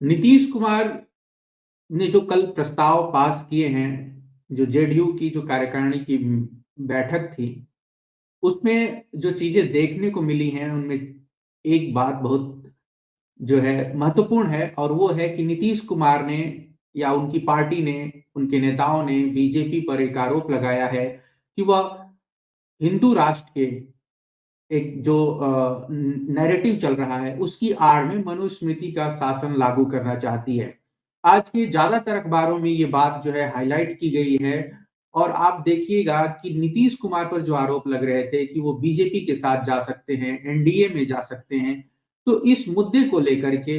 नीतीश कुमार ने जो कल प्रस्ताव पास किए हैं, जो जेडीयू की जो कार्यकारिणी की बैठक थी, उसमें जो चीजें देखने को मिली हैं, उनमें एक बात बहुत जो है महत्वपूर्ण है, और वो है कि नीतीश कुमार ने या उनकी पार्टी ने, उनके नेताओं ने बीजेपी पर एक आरोप लगाया है कि वह हिंदू राष्ट्र के एक जो नैरेटिव चल रहा है, उसकी आड़ में मनुस्मृति का शासन लागू करना चाहती है। आज के ज्यादातर अखबारों में ये बात जो है हाईलाइट की गई है, और आप देखिएगा कि नीतीश कुमार पर जो आरोप लग रहे थे कि वो बीजेपी के साथ जा सकते हैं, एनडीए में जा सकते हैं, तो इस मुद्दे को लेकर के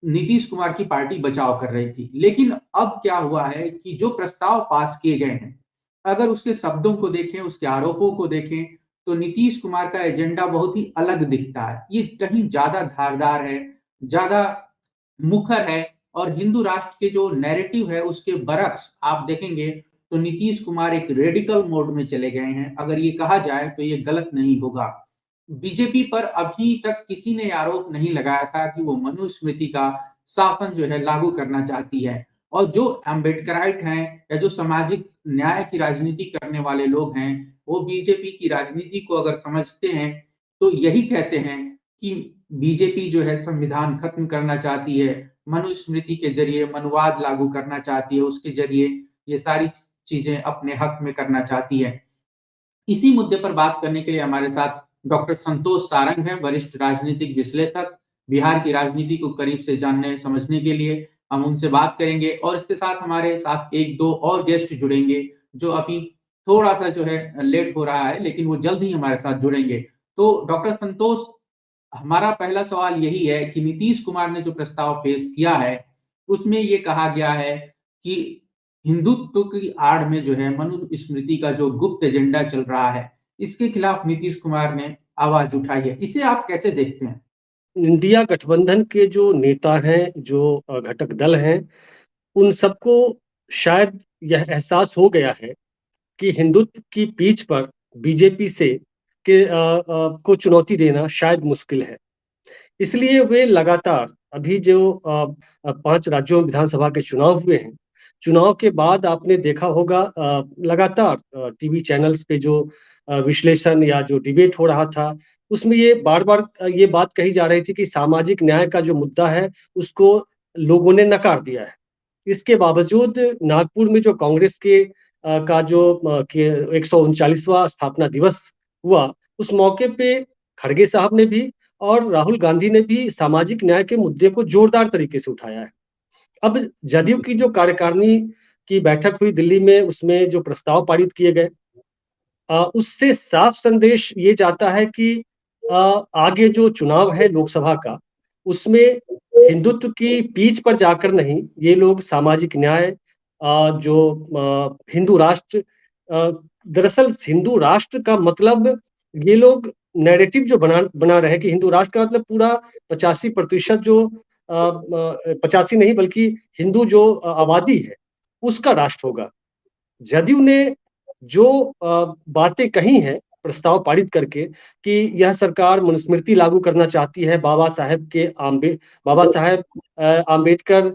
नीतीश कुमार की पार्टी बचाव कर रही थी। लेकिन अब क्या हुआ है कि जो प्रस्ताव पास किए गए हैं, अगर उसके शब्दों को देखें, उसके आरोपों को देखें, तो नीतीश कुमार का एजेंडा बहुत ही अलग दिखता है। ये कहीं ज्यादा धारदार है, ज्यादा मुखर है, और हिंदू राष्ट्र के जो नैरेटिव है उसके बरक्स आप देखेंगे तो नीतीश कुमार एक रेडिकल मोड में चले गए हैं। अगर ये कहा जाए तो ये गलत नहीं होगा। बीजेपी पर अभी तक किसी ने आरोप नहीं लगाया था कि वो मनुस्मृति का शासन जो है लागू करना चाहती है। और जो अम्बेडकराइट हैं या जो सामाजिक न्याय की राजनीति करने वाले लोग हैं, वो बीजेपी की राजनीति को अगर समझते हैं तो यही कहते हैं कि बीजेपी जो है संविधान खत्म करना चाहती है, मनुस्मृति के जरिए मनुवाद लागू करना चाहती है, उसके जरिए ये सारी चीजें अपने हक में करना चाहती है। इसी मुद्दे पर बात करने के लिए हमारे साथ डॉक्टर संतोष सारंग हैं, वरिष्ठ राजनीतिक विश्लेषक। बिहार की राजनीति को करीब से जानने समझने के लिए हम उनसे बात करेंगे, और इसके साथ हमारे साथ एक दो और गेस्ट जुड़ेंगे जो अभी थोड़ा सा जो है लेट हो रहा है, लेकिन वो जल्द ही हमारे साथ जुड़ेंगे। तो डॉक्टर संतोष, हमारा पहला सवाल यही है कि नीतीश कुमार ने जो प्रस्ताव पेश किया है, उसमें ये कहा गया है कि हिंदुत्व की आड़ में जो है मनुस्मृति का जो गुप्त एजेंडा चल रहा है, इसके खिलाफ नीतीश कुमार ने आवाज उठाई है। इसे आप कैसे देखते हैं? इंडिया गठबंधन के जो नेता हैं, जो घटक दल हैं, उन सबको शायद यह एहसास हो गया है कि हिंदुत्व की पीठ पर बीजेपी से को चुनौती देना शायद मुश्किल है। इसलिए वे लगातार अभी जो 5 राज्यों में विधानसभा के चुनाव हुए हैं, चुनाव के बाद आपने देखा होगा लगातार टीवी चैनल्स पे जो विश्लेषण या जो डिबेट हो रहा था, उसमें ये बार बार ये बात कही जा रही थी कि सामाजिक न्याय का जो मुद्दा है उसको लोगों ने नकार दिया है। इसके बावजूद नागपुर में जो कांग्रेस के का जो 139वां स्थापना दिवस हुआ, उस मौके पे खड़गे साहब ने भी और राहुल गांधी ने भी सामाजिक न्याय के मुद्दे को जोरदार तरीके से उठाया है। अब जदयू की जो कार्यकारिणी की बैठक हुई दिल्ली में, उसमें जो प्रस्ताव पारित किए गए, उससे साफ संदेश ये जाता है कि आगे जो चुनाव है लोकसभा का, उसमें हिंदुत्व की पीच पर जाकर नहीं, ये लोग सामाजिक न्याय, जो हिंदू राष्ट्र, दरअसल हिंदू राष्ट्र का मतलब ये लोग नैरेटिव जो बना रहे हैं कि हिंदू राष्ट्र का मतलब पूरा 85% जो 85 नहीं बल्कि हिंदू जो आबादी है उसका राष्ट्र होगा। जदयू ने जो बातें कही हैं प्रस्ताव पारित करके कि यह सरकार मनुस्मृति लागू करना चाहती है, बाबा साहेब आम्बेडकर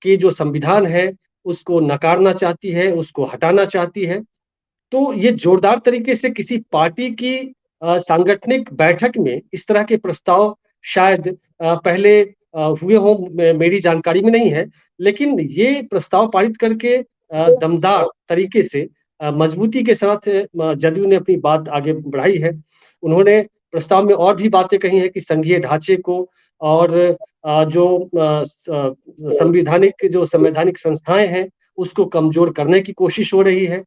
के जो संविधान है उसको नकारना चाहती है, उसको हटाना चाहती है। तो ये जोरदार तरीके से किसी पार्टी की सांगठनिक बैठक में इस तरह के प्रस्ताव शायद पहले हुए हों, मेरी जानकारी में नहीं है। लेकिन ये प्रस्ताव पारित करके दमदार तरीके से मजबूती के साथ जदयू ने अपनी बात आगे बढ़ाई है। उन्होंने प्रस्ताव में और भी बातें कही हैं कि संघीय ढांचे को और जो संवैधानिक संस्थाएं हैं उसको कमजोर करने की कोशिश हो रही है।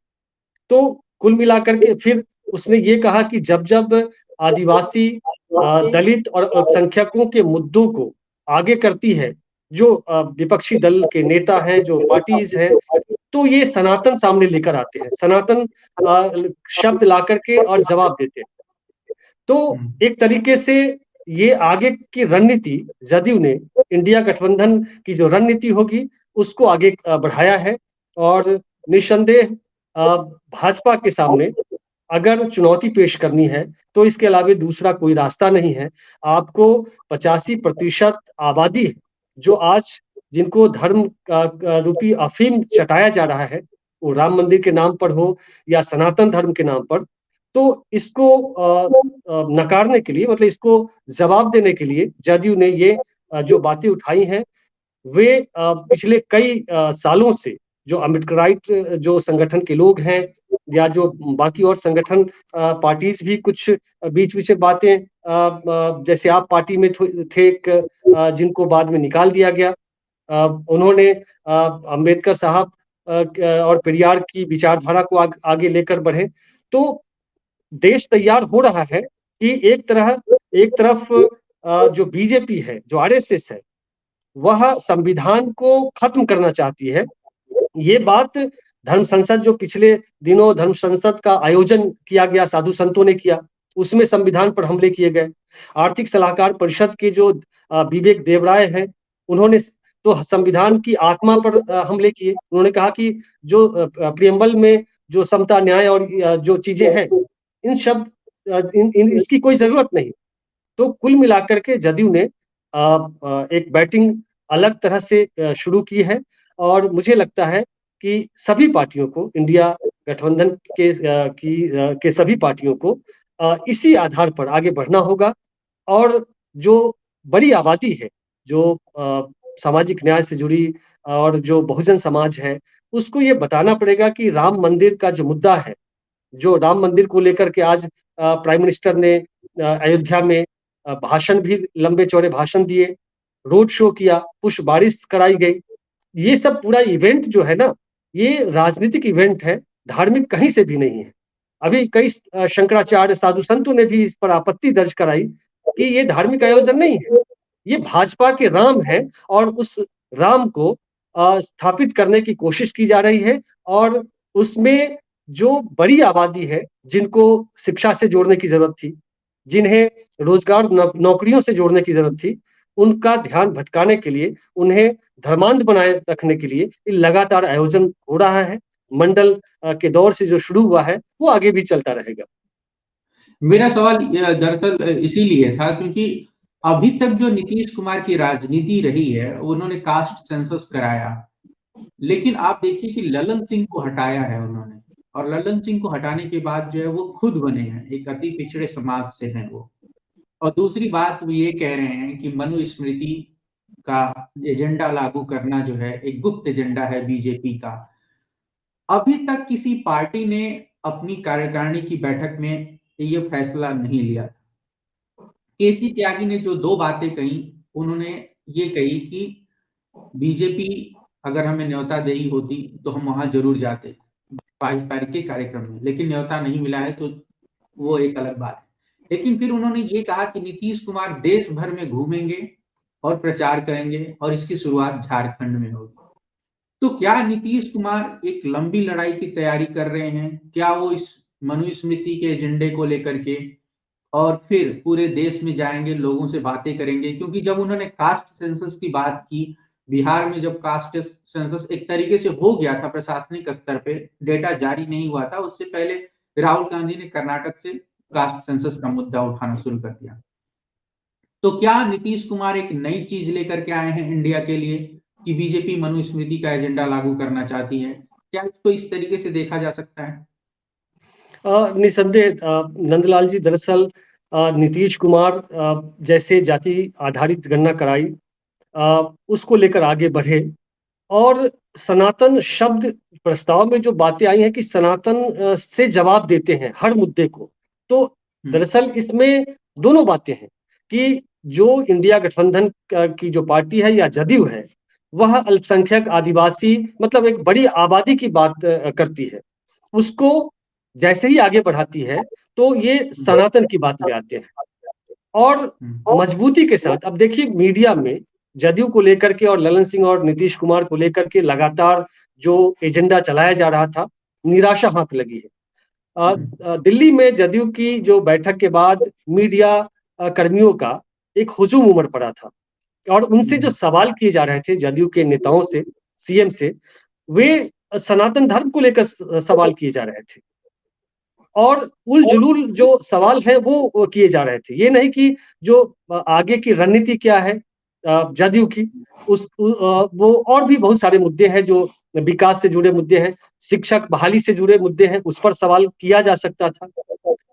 तो कुल मिलाकर के फिर उसने ये कहा कि जब जब आदिवासी, दलित और अल्पसंख्यकों के मुद्दों को आगे करती है जो विपक्षी दल के नेता हैं, जो पार्टीज हैं, तो ये सनातन सामने लेकर आते हैं, सनातन शब्द ला करके और जवाब देते हैं। तो एक तरीके से ये आगे की रणनीति जदयू ने, इंडिया गठबंधन की जो रणनीति होगी उसको आगे बढ़ाया है। और निस्संदेह भाजपा के सामने अगर चुनौती पेश करनी है तो इसके अलावा दूसरा कोई रास्ता नहीं है। आपको 85% आबादी है जो आज जिनको धर्म रूपी अफीम चटाया जा रहा है, वो राम मंदिर के नाम पर हो या सनातन धर्म के नाम पर, तो इसको नकारने के लिए, मतलब इसको जवाब देने के लिए जदयू ने ये जो बातें उठाई हैं, वे पिछले कई सालों से जो अम्बेडकराइट जो संगठन के लोग हैं या जो बाकी और संगठन पार्टीज भी कुछ बीच बीच में बातें, जैसे आप पार्टी में थे एक, जिनको बाद में निकाल दिया गया, उन्होंने अंबेडकर साहब और पेरियार की विचारधारा को आगे लेकर बढ़े। तो देश तैयार हो रहा है कि एक तरफ जो बीजेपी है, जो आरएसएस है, वह संविधान को खत्म करना चाहती है। ये बात धर्म संसद, जो पिछले दिनों धर्म संसद का आयोजन किया गया, साधु संतों ने किया, उसमें संविधान पर हमले किए गए। आर्थिक सलाहकार परिषद के जो विवेक देवराय हैं, उन्होंने तो संविधान की आत्मा पर हमले किए। उन्होंने कहा कि जो प्रियम्बल में जो समता, न्याय और जो चीजें हैं, इन शब्द इसकी कोई जरूरत नहीं। तो कुल मिलाकर के जदयू ने एक बैटिंग अलग तरह से शुरू की है, और मुझे लगता है कि सभी पार्टियों को, इंडिया गठबंधन के सभी पार्टियों को इसी आधार पर आगे बढ़ना होगा। और जो बड़ी आबादी है, जो सामाजिक न्याय से जुड़ी और जो बहुजन समाज है, उसको ये बताना पड़ेगा कि राम मंदिर का जो मुद्दा है, जो राम मंदिर को लेकर के आज प्राइम मिनिस्टर ने अयोध्या में भाषण भी, लंबे चौड़े भाषण दिए, रोड शो किया, पुष्प बारिश कराई गई। ये सब पूरा इवेंट जो है ना, ये राजनीतिक इवेंट है, धार्मिक कहीं से भी नहीं है। अभी कई शंकराचार्य साधु संतों ने भी इस पर आपत्ति दर्ज कराई कि ये धार्मिक आयोजन नहीं है, ये भाजपा के राम है, और उस राम को स्थापित करने की कोशिश की जा रही है। और उसमें जो बड़ी आबादी है, जिनको शिक्षा से जोड़ने की जरूरत थी, जिन्हें रोजगार नौकरियों से जोड़ने की जरूरत थी, उनका ध्यान भटकाने के लिए, उन्हें धर्मांध बनाए रखने के लिए लगातार आयोजन हो रहा है। मंडल के दौर से जो शुरू हुआ है, वो आगे भी चलता रहेगा। मेरा सवाल दरअसल इसीलिए था क्योंकि अभी तक जो नीतीश कुमार की राजनीति रही है, उन्होंने कास्ट सेंसस कराया, लेकिन आप देखिए कि ललन सिंह को हटाया है उन्होंने, और ललन सिंह को हटाने के बाद जो है वो खुद बने हैं, एक अति पिछड़े समाज से हैं वो। और दूसरी बात वो ये कह रहे हैं कि मनुस्मृति का एजेंडा लागू करना जो है एक गुप्त एजेंडा है बीजेपी का। अभी तक किसी पार्टी ने अपनी कार्यकारिणी की बैठक में ये फैसला नहीं लिया। केसी त्यागी ने जो 2 बातें कही, उन्होंने ये कही कि बीजेपी अगर हमें न्योता देई होती तो हम वहां जरूर जाते 22 तारीख के कार्यक्रम में, लेकिन न्योता नहीं मिला है तो वो एक अलग बात है। लेकिन फिर उन्होंने ये कहा कि नीतीश कुमार देश भर में घूमेंगे और प्रचार करेंगे और इसकी शुरुआत झारखंड में होगी। तो क्या नीतीश कुमार एक लंबी लड़ाई की तैयारी कर रहे हैं? क्या वो इस मनुस्मृति के एजेंडे को लेकर के और फिर पूरे देश में जाएंगे, लोगों से बातें करेंगे? क्योंकि जब उन्होंने कास्ट सेंसस की बात की, बिहार में जब कास्ट सेंसस एक तरीके से हो गया था प्रशासनिक स्तर पे, डेटा जारी नहीं हुआ था, उससे पहले राहुल गांधी ने कर्नाटक से कास्ट सेंसस का मुद्दा उठाना शुरू कर दिया। तो क्या नीतीश कुमार एक नई चीज लेकर के आए हैं इंडिया के लिए कि बीजेपी मनुस्मृति का एजेंडा लागू करना चाहती है? क्या इसको इस तरीके से देखा जा सकता है? निसंदेह नंदलाल जी, दरअसल नीतीश कुमार जैसे जाति आधारित गणना कराई, उसको लेकर आगे बढ़े, और सनातन शब्द प्रस्ताव में जो बातें आई हैं कि सनातन से जवाब देते हैं हर मुद्दे को। तो दरअसल इसमें दोनों बातें हैं कि जो इंडिया गठबंधन की जो पार्टी है या जदयू है, वह अल्पसंख्यक, आदिवासी, मतलब एक बड़ी आबादी की बात करती है। उसको जैसे ही आगे बढ़ाती है, तो ये सनातन की बात ले आते हैं, और मजबूती के साथ। अब देखिए, मीडिया में जदयू को लेकर के और ललन सिंह और नीतीश कुमार को लेकर के लगातार जो एजेंडा चलाया जा रहा था, निराशा हाथ लगी है। दिल्ली में जदयू की जो बैठक के बाद मीडिया कर्मियों का एक हुजूम उमड़ पड़ा था, और उनसे जो सवाल किए जा रहे थे जदयू के नेताओं से, सीएम से, वे सनातन धर्म को लेकर सवाल किए जा रहे थे, और उल-जुलूल जो सवाल है वो किए जा रहे थे। ये नहीं कि जो आगे की रणनीति क्या है, जदयू की, वो और भी बहुत सारे मुद्दे हैं जो विकास से जुड़े मुद्दे हैं, शिक्षक बहाली से जुड़े मुद्दे हैं, उस पर सवाल किया जा सकता था।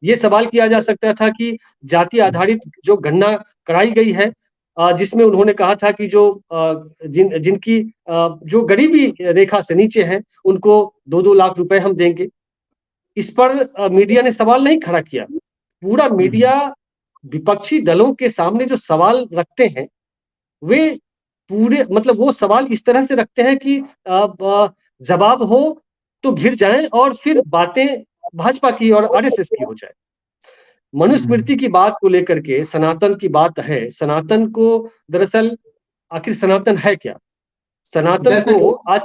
ये सवाल किया जा सकता था कि जाति आधारित जो गणना कराई गई है, जिसमें उन्होंने कहा था कि जो जिनकी जो गरीबी रेखा से नीचे हैं, उनको 2-2 लाख रुपए हम देंगे। इस पर मीडिया ने सवाल नहीं खड़ा किया। पूरा मीडिया विपक्षी दलों के सामने जो सवाल रखते हैं, वे पूरे मतलब वो सवाल इस तरह से रखते हैं कि जवाब हो तो घिर जाएं और फिर बातें भाजपा की और आरएसएस की हो जाए। मनुस्मृति की बात को लेकर के सनातन की बात है। सनातन को दरअसल आखिर सनातन है क्या? सनातन दरअसल को आज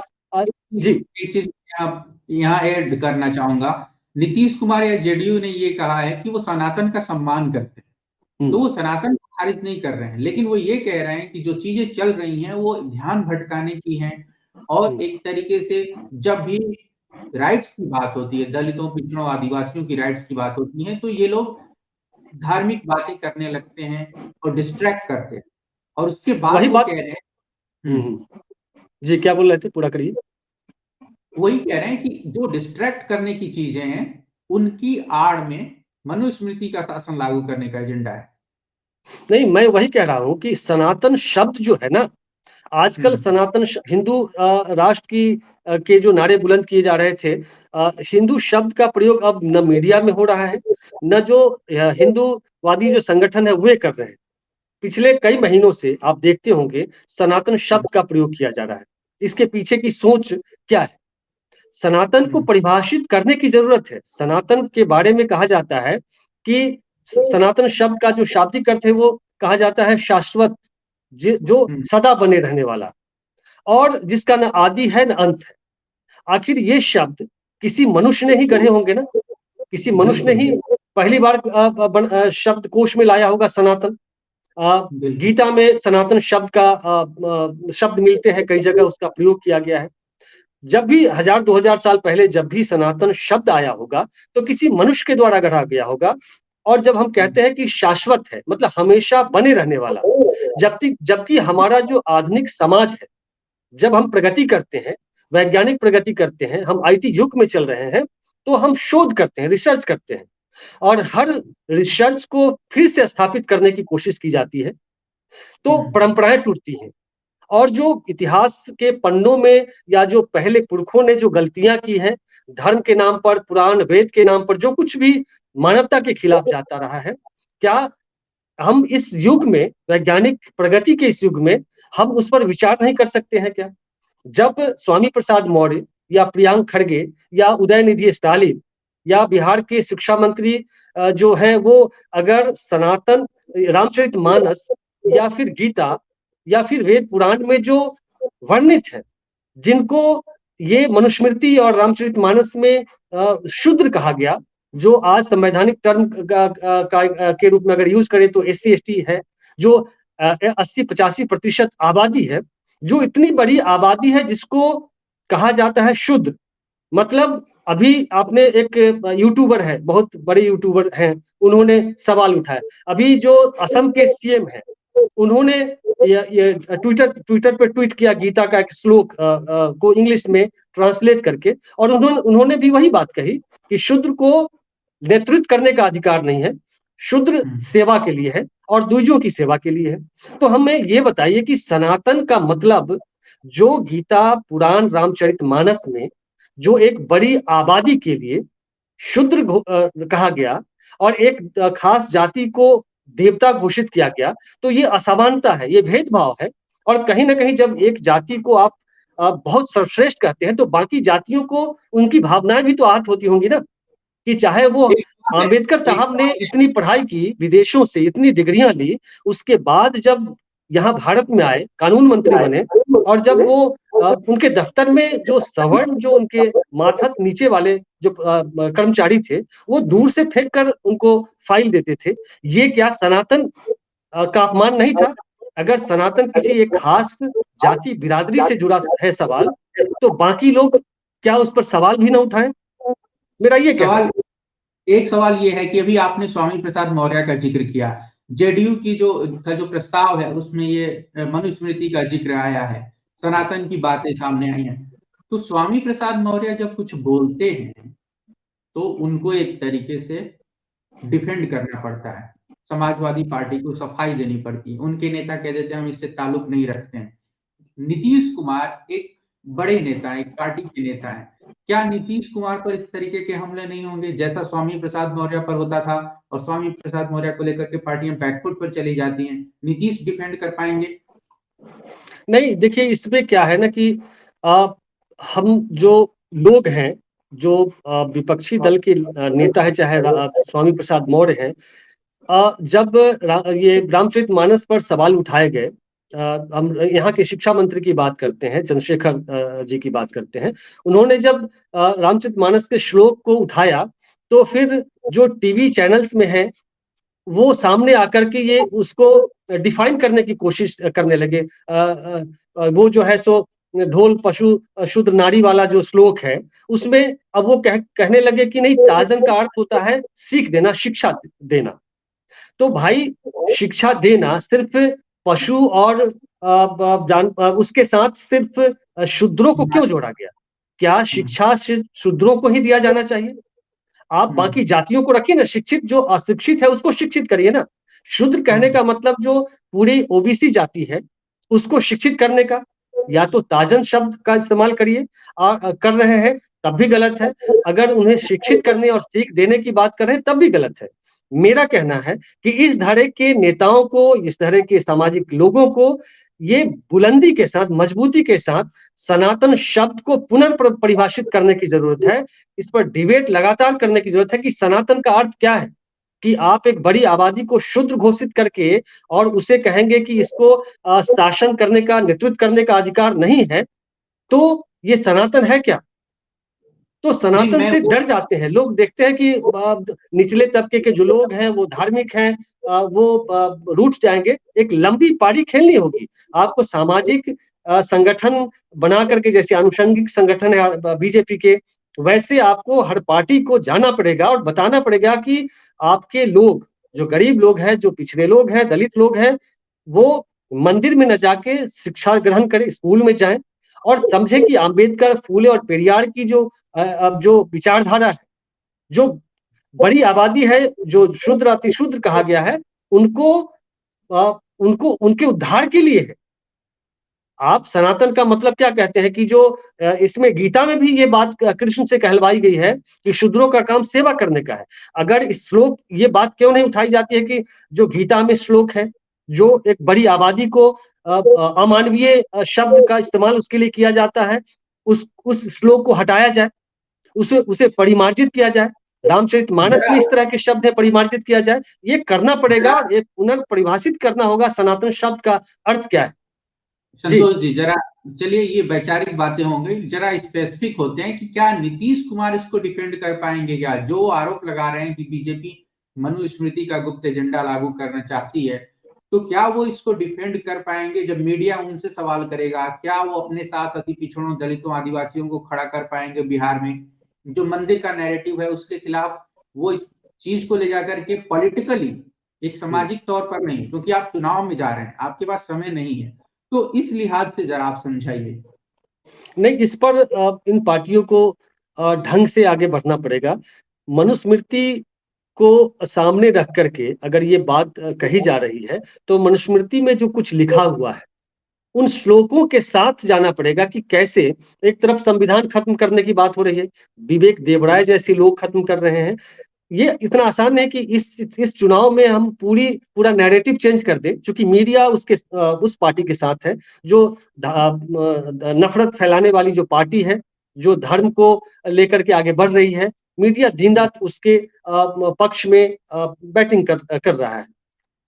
जी एक चीज आप यहाँ ऐड करना चाहूंगा। नीतीश कुमार या जेडीयू ने ये कहा है कि वो सनातन का सम्मान करते हैं, तो वो सनातन को खारिज नहीं कर रहे हैं, लेकिन वो ये कह रहे हैं कि जो चीजें चल रही हैं वो ध्यान भटकाने की हैं। और एक तरीके से जब भी राइट्स की बात होती है, दलितों, पिछड़ों, आदिवासियों की राइट्स की बात होती है, तो ये लोग धार्मिक बातें करने लगते हैं और डिस्ट्रैक्ट करते हैं, और उसके वही बाद वो बात। कह रहे हैं। जी क्या बोल रहे थे, पूरा करिए। वही कह रहे हैं कि जो डिस्ट्रैक्ट करने की चीजें हैं, उनकी आड़ में मनुस्मृति का शासन लागू करने का एजेंडा है। नहीं, मैं वही कह रहा हूँ कि सनातन शब्द जो है ना, आजकल सनातन हिंदू राष्ट्र की के जो नारे बुलंद किए जा रहे थे, हिंदू शब्द का प्रयोग अब न मीडिया में हो रहा है, न जो हिंदूवादी जो संगठन है वे कर रहे हैं। पिछले कई महीनों से आप देखते होंगे सनातन शब्द का प्रयोग किया जा रहा है। इसके पीछे की सोच क्या है? सनातन को परिभाषित करने की जरूरत है। सनातन के बारे में कहा जाता है कि सनातन शब्द का जो शाब्दिक अर्थ है वो कहा जाता है शाश्वत, जो सदा बने रहने वाला, और जिसका न आदि है न अंत है। आखिर ये शब्द किसी मनुष्य ने ही गढ़े होंगे ना, किसी मनुष्य ने ही पहली बार शब्द कोश में लाया होगा सनातन। गीता में सनातन शब्द का शब्द मिलते हैं, कई जगह उसका प्रयोग किया गया है। जब भी 1000-2000 साल पहले जब भी सनातन शब्द आया होगा तो किसी मनुष्य के द्वारा गढ़ा गया होगा। और जब हम कहते हैं कि शाश्वत है, मतलब हमेशा बने रहने वाला, जबकि हमारा जो आधुनिक समाज है, जब हम प्रगति करते हैं, वैज्ञानिक प्रगति करते हैं, हम आईटी युग में चल रहे हैं, तो हम शोध करते हैं, रिसर्च करते हैं, और हर रिसर्च को फिर से स्थापित करने की कोशिश की जाती है, तो परंपराएं टूटती हैं। और जो इतिहास के पन्नों में या जो पहले पुरखों ने जो गलतियां की हैं, धर्म के नाम पर, पुराण वेद के नाम पर जो कुछ भी मानवता के खिलाफ जाता रहा है, क्या हम इस युग में, वैज्ञानिक प्रगति के इस युग में, हम उस पर विचार नहीं कर सकते हैं क्या? जब स्वामी प्रसाद मौर्य या प्रियांक खड़गे या उदयनिधि स्टालिन या बिहार के शिक्षा मंत्री जो हैं, वो अगर सनातन, रामचरितमानस या फिर गीता या फिर वेद पुराण में जो वर्णित है, जिनको ये मनुस्मृति और रामचरितमानस में शूद्र कहा गया, जो आज संवैधानिक टर्म के रूप में अगर यूज करें तो एससी एसटी है, जो 80-85% आबादी है, जो इतनी बड़ी आबादी है जिसको कहा जाता है शूद्र। मतलब अभी आपने एक यूट्यूबर है, बहुत बड़े यूट्यूबर हैं, उन्होंने सवाल उठाया। अभी जो असम के सीएम है, उन्होंने ये ट्विटर पे ट्वीट किया गीता का एक श्लोक को इंग्लिश में ट्रांसलेट करके, और उन्होंने भी वही बात कही कि शूद्र को नेतृत्व करने का अधिकार नहीं है, शूद्र सेवा के लिए है और द्विजों की सेवा के लिए है। तो हमें ये बताइए कि सनातन का मतलब, जो गीता पुराण रामचरितमानस में जो एक बड़ी आबादी के लिए शूद्र कहा गया और एक खास जाति को देवता घोषित किया गया, तो ये असमानता है, ये भेदभाव है। और कहीं ना कहीं जब एक जाति को आप बहुत सर्वश्रेष्ठ कहते हैं, तो बाकी जातियों को उनकी भावनाएं भी तो आहत होती होंगी ना, कि चाहे वो आम्बेडकर साहब ने इतनी पढ़ाई की, विदेशों से इतनी डिग्रियां ली, उसके बाद जब यहाँ भारत में आए, कानून मंत्री बने, और जब वो उनके दफ्तर में जो सवर्ण, जो उनके माथक नीचे वाले जो कर्मचारी थे, वो दूर से फेंक कर उनको फाइल देते थे। ये क्या सनातन का अपमान नहीं था? अगर सनातन किसी एक खास जाति बिरादरी से जुड़ा है सवाल, तो बाकी लोग क्या उस पर सवाल भी ना उठाएं? मेरा ये कहना है। एक सवाल ये है कि अभी आपने स्वामी प्रसाद मौर्य का जिक्र किया, जेडीयू की जो प्रस्ताव है उसमें ये मनुस्मृति का जिक्र आया है, सनातन की बातें सामने आई हैं। तो स्वामी प्रसाद मौर्य जब कुछ बोलते हैं तो उनको एक तरीके से डिफेंड करना पड़ता है। समाजवादी पार्टी को सफाई देनी पड़ती है। उनके नेता कह देते हैं हम इससे ताल्लुक नहीं रखते हैं। नीतीश कुमार एक बड़े नेता हैं, एक पार्टी के नेता हैं। क्या नीतीश कुमार पर इस तरीके के हमले नहीं होंगे जैसा स्वामी प्रसाद मौर्य पर होता था? और स्वामी प्रसाद मौर्य को लेकर के पार्टियां बैकफुट पर चली जाती हैं। नीतीश डिफेंड कर पाएंगे? नहीं, देखिए इसमें क्या है ना कि आ, हम जो लोग हैं, जो विपक्षी दल के नेता है, चाहे स्वामी प्रसाद मौर्य हैं, जब ये रामचरितमानस पर सवाल उठाए गए, हम यहाँ के शिक्षा मंत्री की बात करते हैं, चंद्रशेखर जी की बात करते हैं, उन्होंने जब रामचरितमानस के श्लोक को उठाया तो फिर जो टीवी चैनल्स में है वो सामने आकर के ये उसको डिफाइन करने की कोशिश करने लगे। वो जो है सो ढोल पशु शूद्र नारी वाला जो श्लोक है, उसमें अब वो कहने लगे कि नहीं, ताजन का अर्थ होता है सीख देना, शिक्षा देना। तो भाई, शिक्षा देना सिर्फ पशु और उसके साथ सिर्फ शूद्रों को क्यों जोड़ा गया? क्या शिक्षा सिर्फ शूद्रों को ही दिया जाना चाहिए? आप बाकी जातियों को रखिए ना, शिक्षित जो अशिक्षित है उसको शिक्षित करिए ना। शूद्र कहने का मतलब जो पूरी ओबीसी जाति है उसको शिक्षित करने का, या तो ताजन शब्द का इस्तेमाल करिए, कर रहे हैं तब भी गलत है। अगर उन्हें शिक्षित करने और सीख देने की बात कर रहे हैं तब भी गलत है। मेरा कहना है कि इस धड़े के नेताओं को, इस धड़े के सामाजिक लोगों को ये बुलंदी के साथ, मजबूती के साथ सनातन शब्द को पुनर्परिभाषित करने की जरूरत है। इस पर डिबेट लगातार करने की जरूरत है कि सनातन का अर्थ क्या है। कि आप एक बड़ी आबादी को शूद्र घोषित करके और उसे कहेंगे कि इसको शासन करने का, नेतृत्व करने का अधिकार नहीं है, तो ये सनातन है क्या? तो नहीं, सनातन मैं से वो डर जाते हैं लोग। देखते हैं कि निचले तबके के जो लोग हैं वो धार्मिक हैं, वो रूठ जाएंगे। एक लंबी पारी खेलनी होगी आपको। सामाजिक संगठन बना करके, जैसे आनुषंगिक संगठन है बीजेपी के, वैसे आपको हर पार्टी को जाना पड़ेगा और बताना पड़ेगा कि आपके लोग, जो गरीब लोग हैं, जो पिछड़े लोग हैं, दलित लोग हैं, वो मंदिर में न जाके शिक्षा ग्रहण करें, स्कूल में जाएं और समझे कि अंबेडकर, फूले और पेरियार की अब जो विचारधारा है, जो बड़ी आबादी है, जो शूद्र अतिशूद्र कहा गया है, उनको उनको उनके उद्धार के लिए है। आप सनातन का मतलब क्या कहते हैं कि जो इसमें गीता में भी ये बात कृष्ण से कहलवाई गई है कि शूद्रों का काम सेवा करने का है। अगर इस श्लोक, ये बात क्यों नहीं उठाई जाती है कि जो गीता में श्लोक है, जो एक बड़ी आबादी को अमानवीय शब्द का इस्तेमाल उसके लिए किया जाता है, उस श्लोक को हटाया जाए, उसे उसे परिमार्जित किया जाए। रामचरितमानस जरा में इस तरह के शब्द है, परिमार्जित किया जाए। ये करना पड़ेगा, जरा एक पुनर्परिभाषित करना होगा सनातन शब्द का अर्थ क्या है। जी। संतोष जी, जरा चलिए, ये वैचारिक बातें हो गई, जरा स्पेसिफिक होते हैं कि क्या नीतीश कुमार इसको डिफेंड कर पाएंगे? क्या जो आरोप लगा रहे हैं कि बीजेपी मनुस्मृति का गुप्त एजेंडा लागू करना चाहती है, तो क्या वो इसको डिफेंड कर पाएंगे जब मीडिया उनसे सवाल करेगा? क्या वो अपने साथ अति पिछड़ों, दलितों, आदिवासियों को खड़ा कर पाएंगे बिहार में? जो मंदिर का नैरेटिव है उसके खिलाफ वो इस चीज को ले जाकर के पॉलिटिकली, एक सामाजिक तौर पर नहीं, क्योंकि आप चुनाव में जा रहे हैं, आपके पास समय नहीं है। तो इस लिहाज से जरा आप समझाइए। नहीं, इस पर इन पार्टियों को ढंग से आगे बढ़ना पड़ेगा। मनुस्मृति को सामने रख करके अगर ये बात कही जा रही है, तो मनुस्मृति में जो कुछ लिखा हुआ है उन श्लोकों के साथ जाना पड़ेगा कि कैसे। एक तरफ संविधान खत्म करने की बात हो रही है, विवेक देवराय जैसे लोग खत्म कर रहे हैं। ये इतना आसान है कि इस चुनाव में हम पूरा नैरेटिव चेंज कर दें, क्योंकि मीडिया उस पार्टी के साथ है जो नफरत फैलाने वाली जो पार्टी है, जो धर्म को लेकर के आगे बढ़ रही है। मीडिया दिन रात उसके पक्ष में बैटिंग कर रहा है।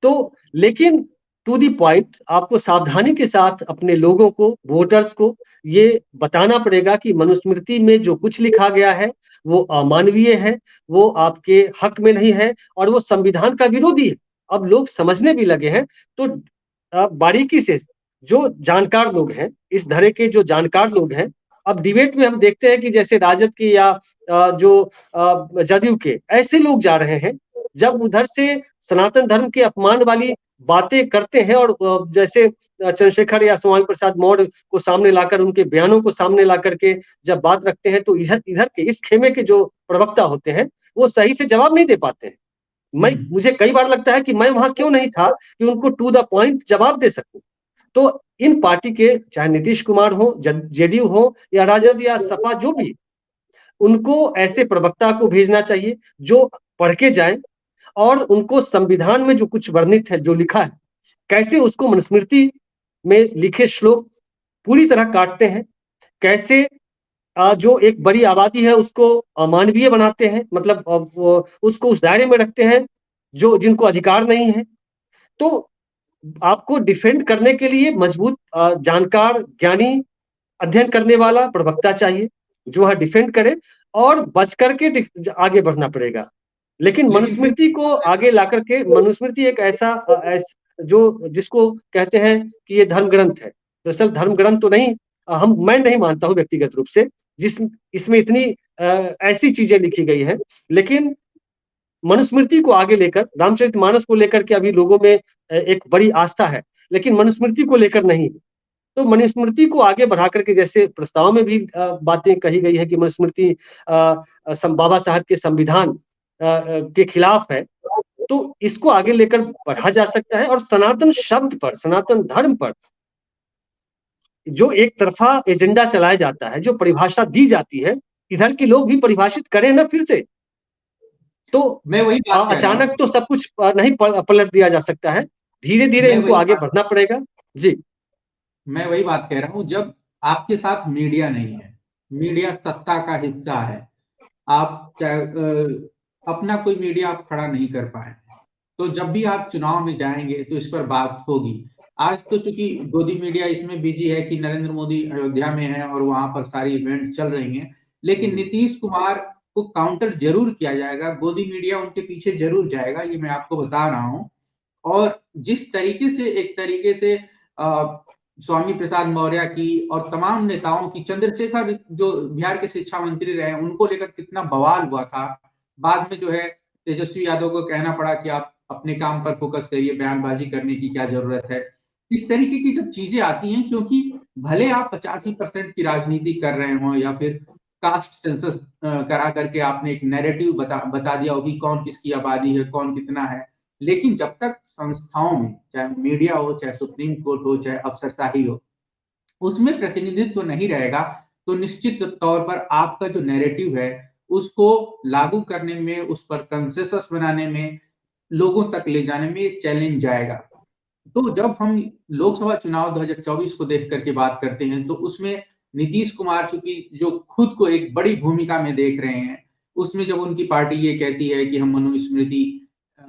तो लेकिन टू दी पॉइंट, आपको सावधानी के साथ अपने लोगों को, वोटर्स को ये बताना पड़ेगा कि मनुस्मृति में जो कुछ लिखा गया है वो अमानवीय है, वो आपके हक में नहीं है और वो संविधान का विरोधी है। अब लोग समझने भी लगे हैं। तो बारीकी से जो जानकार लोग हैं, इस धरे के जो जानकार लोग हैं, अब डिबेट में हम देखते हैं कि जैसे राजद के या जो जदयू के ऐसे लोग जा रहे हैं जब उधर से सनातन धर्म के अपमान वाली बातें करते हैं और जैसे चंद्रशेखर या स्वामी प्रसाद मौर्य को सामने लाकर उनके बयानों को सामने ला करके जब बात रखते हैं, तो इधर इधर के इस खेमे के जो प्रवक्ता होते हैं वो सही से जवाब नहीं दे पाते हैं। मुझे कई बार लगता है कि मैं वहां क्यों नहीं था कि उनको टू द पॉइंट जवाब दे सकूं। तो इन पार्टी के चाहे नीतीश कुमार हो, जेडीयू हो या राजद या सपा, जो भी, उनको ऐसे प्रवक्ता को भेजना चाहिए जो पढ़ के जाए और उनको संविधान में जो कुछ वर्णित है, जो लिखा है, कैसे उसको मनुस्मृति में लिखे श्लोक पूरी तरह काटते हैं, कैसे जो एक बड़ी आबादी है उसको अमानवीय बनाते हैं, मतलब उसको उस दायरे में रखते हैं जो जिनको अधिकार नहीं है। तो आपको डिफेंड करने के लिए मजबूत जानकार, ज्ञानी, अध्ययन करने वाला प्रवक्ता चाहिए जो वहां डिफेंड करे, और बच करके आगे बढ़ना पड़ेगा। लेकिन लेकिन फिर मनुस्मृति को आगे ला करके, मनुस्मृति एक जो जिसको कहते हैं कि ये धर्म ग्रंथ है, दरअसल धर्म ग्रंथ तो नहीं, मैं नहीं मानता हूं व्यक्तिगत रूप से, जिस इसमें इतनी ऐसी चीजें लिखी गई है। लेकिन मनुस्मृति को आगे लेकर, रामचरितमानस को लेकर के अभी लोगों में एक बड़ी आस्था है, लेकिन मनुस्मृति को लेकर नहीं। तो मनुस्मृति को आगे बढ़ा करके, जैसे प्रस्ताव में भी बातें कही गई है कि मनुस्मृति बाबा साहब के संविधान के खिलाफ है, तो इसको आगे लेकर बढ़ा जा सकता है। और सनातन शब्द पर, सनातन धर्म पर जो एक तरफा एजेंडा चलाया जाता है, जो परिभाषा दी जाती है, इधर के लोग भी परिभाषित करें ना फिर से। तो मैं वही बात कह रहा अचानक हूँ। तो सब कुछ नहीं पलट दिया जा सकता है, धीरे धीरे मैं इनको वही आगे बात बढ़ना पड़ेगा। जी। मैं वही बात कह रहा हूँ, जब आपके साथ मीडिया नहीं है, मीडिया सत्ता का हिस्सा है, आप चाहे अपना कोई मीडिया आप खड़ा नहीं कर पाए, तो जब भी आप चुनाव में जाएंगे तो इस पर बात होगी। आज तो चूंकि गोदी मीडिया इसमें बिजी है कि नरेंद्र मोदी अयोध्या में है और वहां पर सारी इवेंट चल रही हैं, लेकिन नीतीश कुमार को काउंटर जरूर किया जाएगा, गोदी मीडिया उनके पीछे जरूर जाएगा, ये मैं आपको बता रहा हूँ। और जिस तरीके से, एक तरीके से स्वामी प्रसाद मौर्य की और तमाम नेताओं की, चंद्रशेखर जो बिहार के शिक्षा मंत्री रहे, उनको लेकर कितना बवाल हुआ था, बाद में जो है तेजस्वी यादव को कहना पड़ा कि आप अपने काम पर फोकस करिए, बयानबाजी करने की क्या जरूरत है। इस तरीके की जब चीजें आती हैं, क्योंकि भले आप 85% की राजनीति कर रहे हो या फिर कास्ट सेंसस करा करके आपने एक नैरेटिव बता दिया हो कि कौन किसकी आबादी है, कौन कितना है, लेकिन जब तक संस्थाओं में, चाहे मीडिया हो, चाहे सुप्रीम कोर्ट हो, चाहे अफसरशाही हो, उसमें प्रतिनिधित्व नहीं रहेगा, तो निश्चित तौर पर आपका जो नैरेटिव है उसको लागू करने में, उस पर कंसेंसस बनाने में, लोगों तक ले जाने में एक चैलेंज जाएगा। तो जब हम लोकसभा चुनाव 2024 को देख करके बात करते हैं, तो उसमें नीतीश कुमार चूंकि जो खुद को एक बड़ी भूमिका में देख रहे हैं, उसमें जब उनकी पार्टी ये कहती है कि हम मनुस्मृति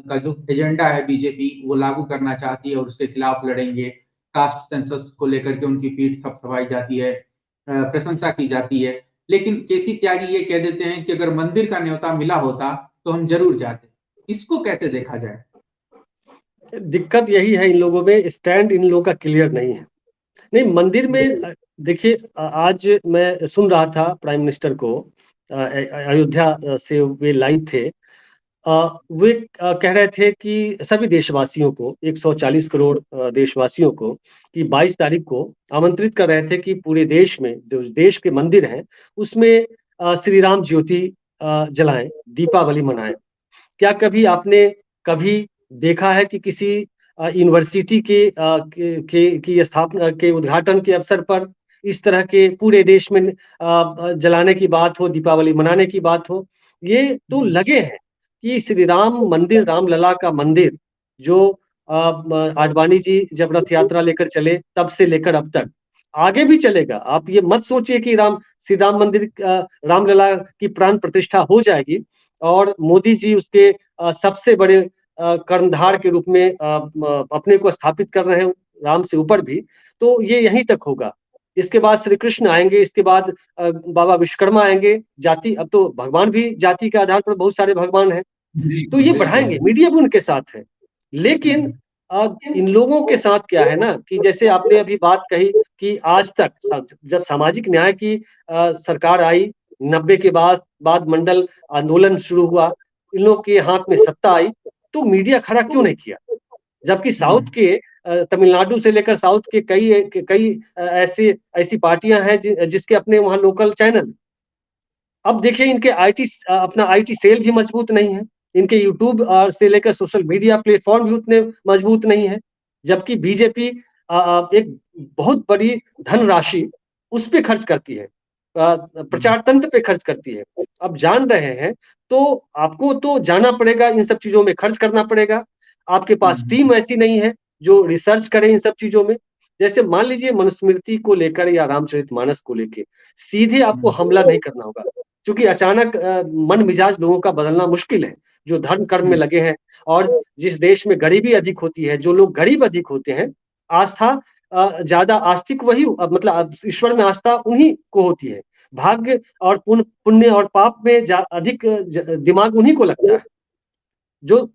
का जो एजेंडा है बीजेपी वो लागू करना चाहती है और उसके खिलाफ लड़ेंगे, कास्ट सेंसस को लेकर के उनकी पीठ थपथपाई जाती है, प्रशंसा की जाती है, लेकिन केसी त्यागी ये कह देते हैं कि अगर मंदिर का न्योता मिला होता तो हम जरूर जाते। इसको कैसे देखा जाए? दिक्कत यही है इन लोगों में, स्टैंड इन लोगों का क्लियर नहीं है। नहीं, मंदिर में देखिए, आज मैं सुन रहा था प्राइम मिनिस्टर को, अयोध्या से वे लाइव थे, वे कह रहे थे कि सभी देशवासियों को, 140 करोड़ देशवासियों को, कि 22 तारीख को आमंत्रित कर रहे थे कि पूरे देश में, जो देश के मंदिर हैं उसमें श्री राम ज्योति जलाएं, दीपावली मनाएं। क्या कभी आपने कभी देखा है कि किसी यूनिवर्सिटी की स्थापना के उद्घाटन के अवसर पर इस तरह के पूरे देश में जलाने की बात हो, दीपावली मनाने की बात हो? ये तो लगे हैं कि श्री राम मंदिर, रामलला का मंदिर, जो आडवाणी जी जब रथ यात्रा लेकर चले तब से लेकर अब तक आगे भी चलेगा। आप ये मत सोचिए कि श्री राम मंदिर, रामलला की प्राण प्रतिष्ठा हो जाएगी और मोदी जी उसके सबसे बड़े कर्णधार के रूप में अपने को स्थापित कर रहे हैं, राम से ऊपर भी, तो ये यहीं तक होगा। इसके बाद श्री कृष्ण आएंगे, इसके बाद बाबा विश्वकर्मा आएंगे। जाति, अब तो भगवान भी जाति के आधार पर बहुत सारे भगवान हैं, तो ये बढ़ाएंगे, मीडिया भी उनके साथ है। लेकिन इन लोगों के साथ क्या है ना, कि जैसे आपने अभी बात कही कि आज तक जब सामाजिक न्याय की सरकार आई, 90 के बाद मंडल आंदोलन शुरू हुआ, इन लोगों के हाथ में सत्ता आई, तो मीडिया खड़ा क्यों नहीं किया? जबकि साउथ हम्म, के तमिलनाडु से लेकर साउथ के कई ऐसी ऐसी पार्टियां हैं जिसके अपने वहां लोकल चैनल। अब देखिए इनके अपना आईटी सेल भी मजबूत नहीं है, इनके यूट्यूब से लेकर सोशल मीडिया प्लेटफॉर्म भी उतने मजबूत नहीं है, जबकि बीजेपी एक बहुत बड़ी धनराशि उस पे खर्च करती है, हम्म, प्रचार तंत्र पे खर्च करती है। अब जान रहे हैं तो आपको तो जाना पड़ेगा, इन सब चीजों में खर्च करना पड़ेगा। आपके पास हम्म, टीम ऐसी नहीं है जो रिसर्च करे इन सब चीजों में। जैसे मान लीजिए मनुस्मृति को लेकर या रामचरितमानस को लेकर सीधे आपको हम्म, हमला नहीं करना होगा, क्योंकि अचानक मन मिजाज लोगों का बदलना मुश्किल है, जो धर्म कर्म में हम्म, लगे हैं। और जिस देश में गरीबी अधिक होती है, जो लोग गरीब अधिक होते हैं, आस्था ज्यादा आस्तिक वही मतलब ईश्वर में आस्था उन्हीं को होती है। भाग्य और पुण्य और पाप में अधिक दिमाग उन्हीं को लगता है, जो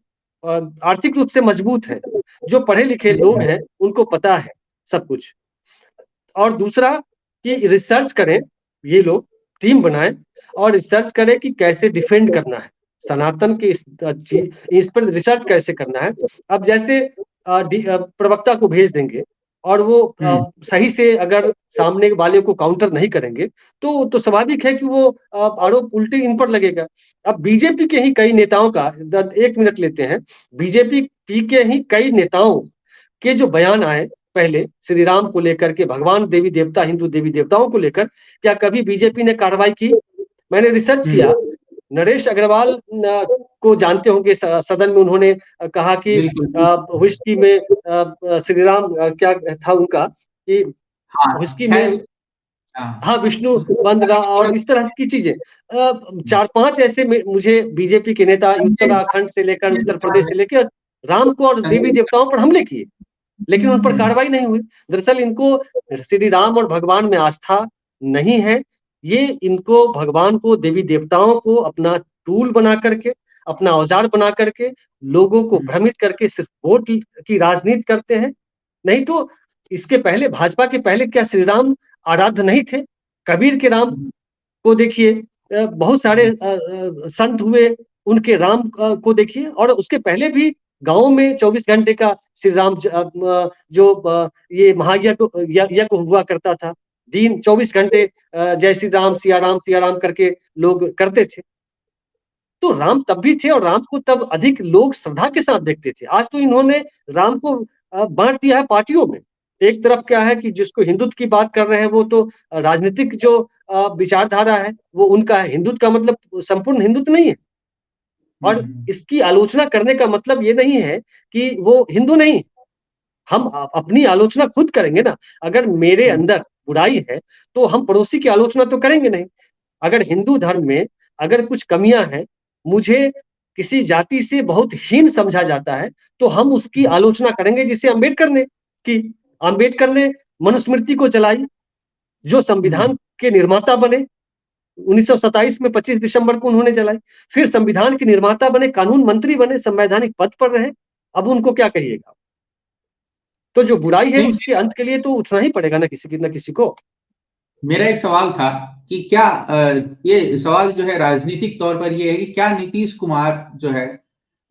आर्थिक रूप से मजबूत है। जो पढ़े लिखे लोग हम्म, हैं उनको पता है सब कुछ। और दूसरा कि रिसर्च करें, ये लोग टीम बनाएं और रिसर्च करें कि कैसे डिफेंड करना है सनातन के इस पर रिसर्च कैसे करना है। अब जैसे प्रवक्ता को भेज देंगे और वो हम्म, सही से अगर सामने वाले को काउंटर नहीं करेंगे, तो स्वाभाविक है कि वो आरोप उल्टे इन पर लगेगा। अब बीजेपी के ही कई नेताओं का 1 मिनट लेते हैं। बीजेपी के ही कई नेताओं के जो बयान आए पहले श्री राम को लेकर के, भगवान देवी देवता हिंदू देवी देवताओं को लेकर, क्या कभी बीजेपी ने कार्रवाई की? मैंने रिसर्च हम्म, किया, नरेश अग्रवाल को जानते होंगे, सदन में उन्होंने कहा कि बिल्कुल, बिल्कुल। व्हिस्की में श्री राम क्या था उनका कि हाँ, व्हिस्की में, खैर। हाँ, हाँ, विष्णु उसको बंद रहा थोड़ा। और इस तरह की चीजें। 4-5 ऐसे मुझे बीजेपी के नेता संजय उत्तराखंड से लेकर संजय उत्तर प्रसाद प्रदेश से लेकर राम को और देवी संजय देवताओं पर हमले किए, लेकिन उन पर हम्म, कार्रवाई नहीं हुई। दरअसल इनको श्री राम और भगवान में आस्था नहीं है। ये इनको भगवान को देवी देवताओं को अपना टूल बना करके, अपना औजार बना करके लोगों को हम्म, भ्रमित करके सिर्फ वोट की राजनीति करते हैं। नहीं तो इसके पहले, भाजपा के पहले क्या श्री राम आराध्य नहीं थे? कबीर के राम हम्म, को देखिए, बहुत सारे संत हुए, उनके राम को देखिए। और उसके पहले भी गांव में 24 घंटे का श्री राम जो ये महायज्ञ यज्ञ हुआ करता था। दिन 24 घंटे जय श्री राम करके लोग करते थे। तो राम तब भी थे और राम को तब अधिक लोग श्रद्धा के साथ देखते थे। आज तो इन्होंने राम को बांट दिया है पार्टियों में। एक तरफ क्या है कि जिसको हिंदुत्व की बात कर रहे हैं वो तो राजनीतिक जो विचारधारा है वो उनका है, हिंदुत्व का मतलब संपूर्ण हिंदुत्व नहीं है। और हम्म, इसकी आलोचना करने का मतलब ये नहीं है कि वो हिंदू नहीं। हम अपनी आलोचना खुद करेंगे ना। अगर मेरे हम्म, अंदर बुराई है तो हम पड़ोसी की आलोचना तो करेंगे नहीं। अगर हिंदू धर्म में अगर कुछ कमियां हैं, मुझे किसी जाति से बहुत हीन समझा जाता है, तो हम उसकी आलोचना करेंगे, जिसे अम्बेडकर ने की। अम्बेडकर ने मनुस्मृति को जलाई, जो हम्म, संविधान के निर्माता बने। 1927 में 25 दिसंबर को उन्होंने जलाई। फिर संविधान के निर्माता बने, कानून मंत्री बने, संवैधानिक पद पर रहे। अब उनको क्या कहिएगा? तो जो बुराई है नहीं, उसके अंत के लिए तो उठना ही पड़ेगा ना किसी को। मेरा एक सवाल था कि क्या ये सवाल जो है राजनीतिक तौर पर ये है कि क्या नीतीश कुमार जो है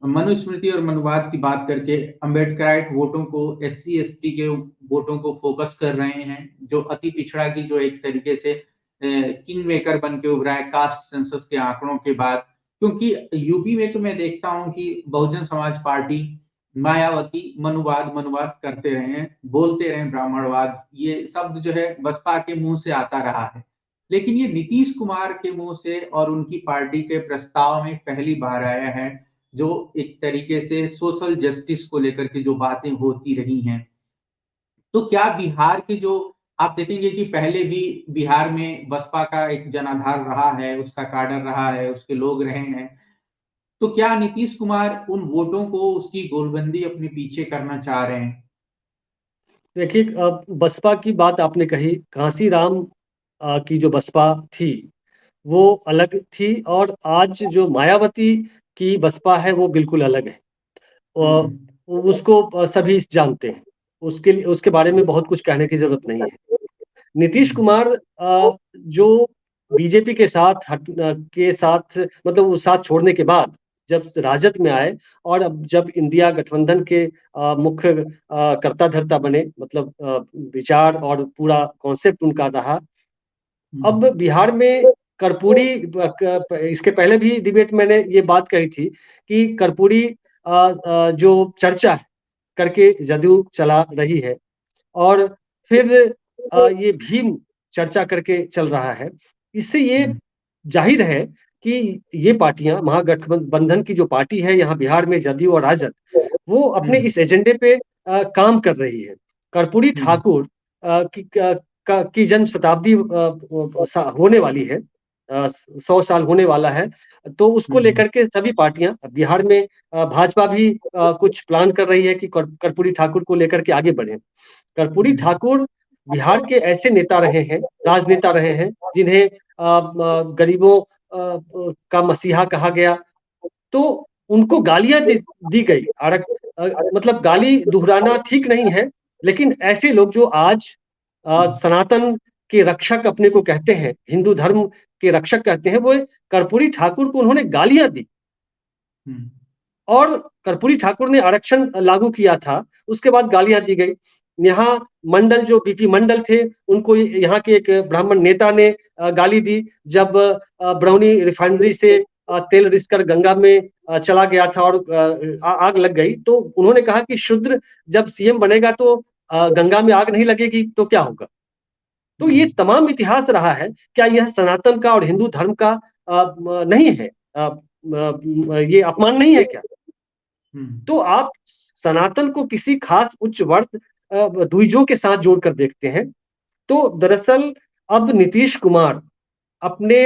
मनुस्मृति और मनुवाद की बात करके अम्बेडकराइट वोटों को, एससी एसटी के वोटों को फोकस कर रहे हैं, जो अति पिछड़ा की जो एक तरीके से किंग मेकर बन के उभरा है कास्ट सेंसस के आंकड़ों के बाद। क्योंकि यूपी में तो मैं देखता हूं कि बहुजन समाज पार्टी, मायावती मनुवाद मनुवाद करते रहे हैं, बोलते रहे ब्राह्मणवाद, ये शब्द जो है बसपा के मुंह से आता रहा है। लेकिन ये नीतीश कुमार के मुंह से और उनकी पार्टी के प्रस्ताव में पहली बार आया है, जो एक तरीके से सोशल जस्टिस को लेकर के जो बातें होती रही हैं। तो क्या बिहार के जो आप देखेंगे कि पहले भी बिहार में बसपा का एक जनाधार रहा है, उसका काडर रहा है, उसके लोग रहे हैं। तो क्या नीतीश कुमार उन वोटों को, उसकी गोलबंदी अपने पीछे करना चाह रहे हैं? देखिए, बसपा की बात आपने कही, कांसीराम की जो बसपा थी वो अलग थी, और आज जो मायावती की बसपा है वो बिल्कुल अलग है। हुँ, उसको सभी जानते हैं, उसके बारे में बहुत कुछ कहने की जरूरत नहीं है। नीतीश हुँ, कुमार जो बीजेपी के साथ के साथ मतलब वो साथ छोड़ने के बाद, जब राजद में आए और अब जब इंडिया गठबंधन के मुख्य कर्ता धर्ता बने, मतलब विचार और पूरा कॉन्सेप्ट उनका रहा। अब बिहार में कर्पूरी इसके पहले भी डिबेट मैंने ये बात कही थी कि कर्पूरी जो चर्चा करके जदयू चला रही है, और फिर ये भीम चर्चा करके चल रहा है। इससे ये जाहिर है कि ये पार्टियां, महागठबंधन की जो पार्टी है यहाँ बिहार में, जदयू और राजद, वो अपने इस एजेंडे पे काम कर रही है। कर्पूरी ठाकुर की जन्म शताब्दी होने वाली है, 100 साल होने वाला है, तो उसको लेकर के सभी पार्टियां बिहार में, भाजपा भी कुछ प्लान कर रही है कि कर्पूरी ठाकुर को लेकर के आगे बढ़े। कर्पूरी ठाकुर बिहार के ऐसे नेता रहे हैं, राजनेता रहे हैं, जिन्हें गरीबों का मसीहा कहा गया, तो उनको गालियां दी गई। मतलब गाली दोहराना ठीक नहीं है, लेकिन ऐसे लोग जो आज सनातन के रक्षक अपने को कहते हैं, हिंदू धर्म के रक्षक कहते हैं, वो कर्पूरी ठाकुर को उन्होंने गालियां दी। और कर्पूरी ठाकुर ने आरक्षण लागू किया था, उसके बाद गालियां दी गई। यहाँ मंडल, जो बीपी मंडल थे, उनको यहाँ के एक ब्राह्मण नेता ने गाली दी जब बरौनी रिफाइनरी से तेल रिसकर गंगा में चला गया था और आग लग गई। तो उन्होंने कहा कि शूद्र जब सीएम बनेगा तो गंगा में आग नहीं लगेगी तो क्या होगा। तो ये तमाम इतिहास रहा है। क्या यह सनातन का और हिंदू धर्म का नहीं है? ये अपमान नहीं है क्या? तो आप सनातन को किसी खास उच्च वर्ग द्विजों के साथ जोड़कर देखते हैं। तो दरअसल अब नीतीश कुमार अपने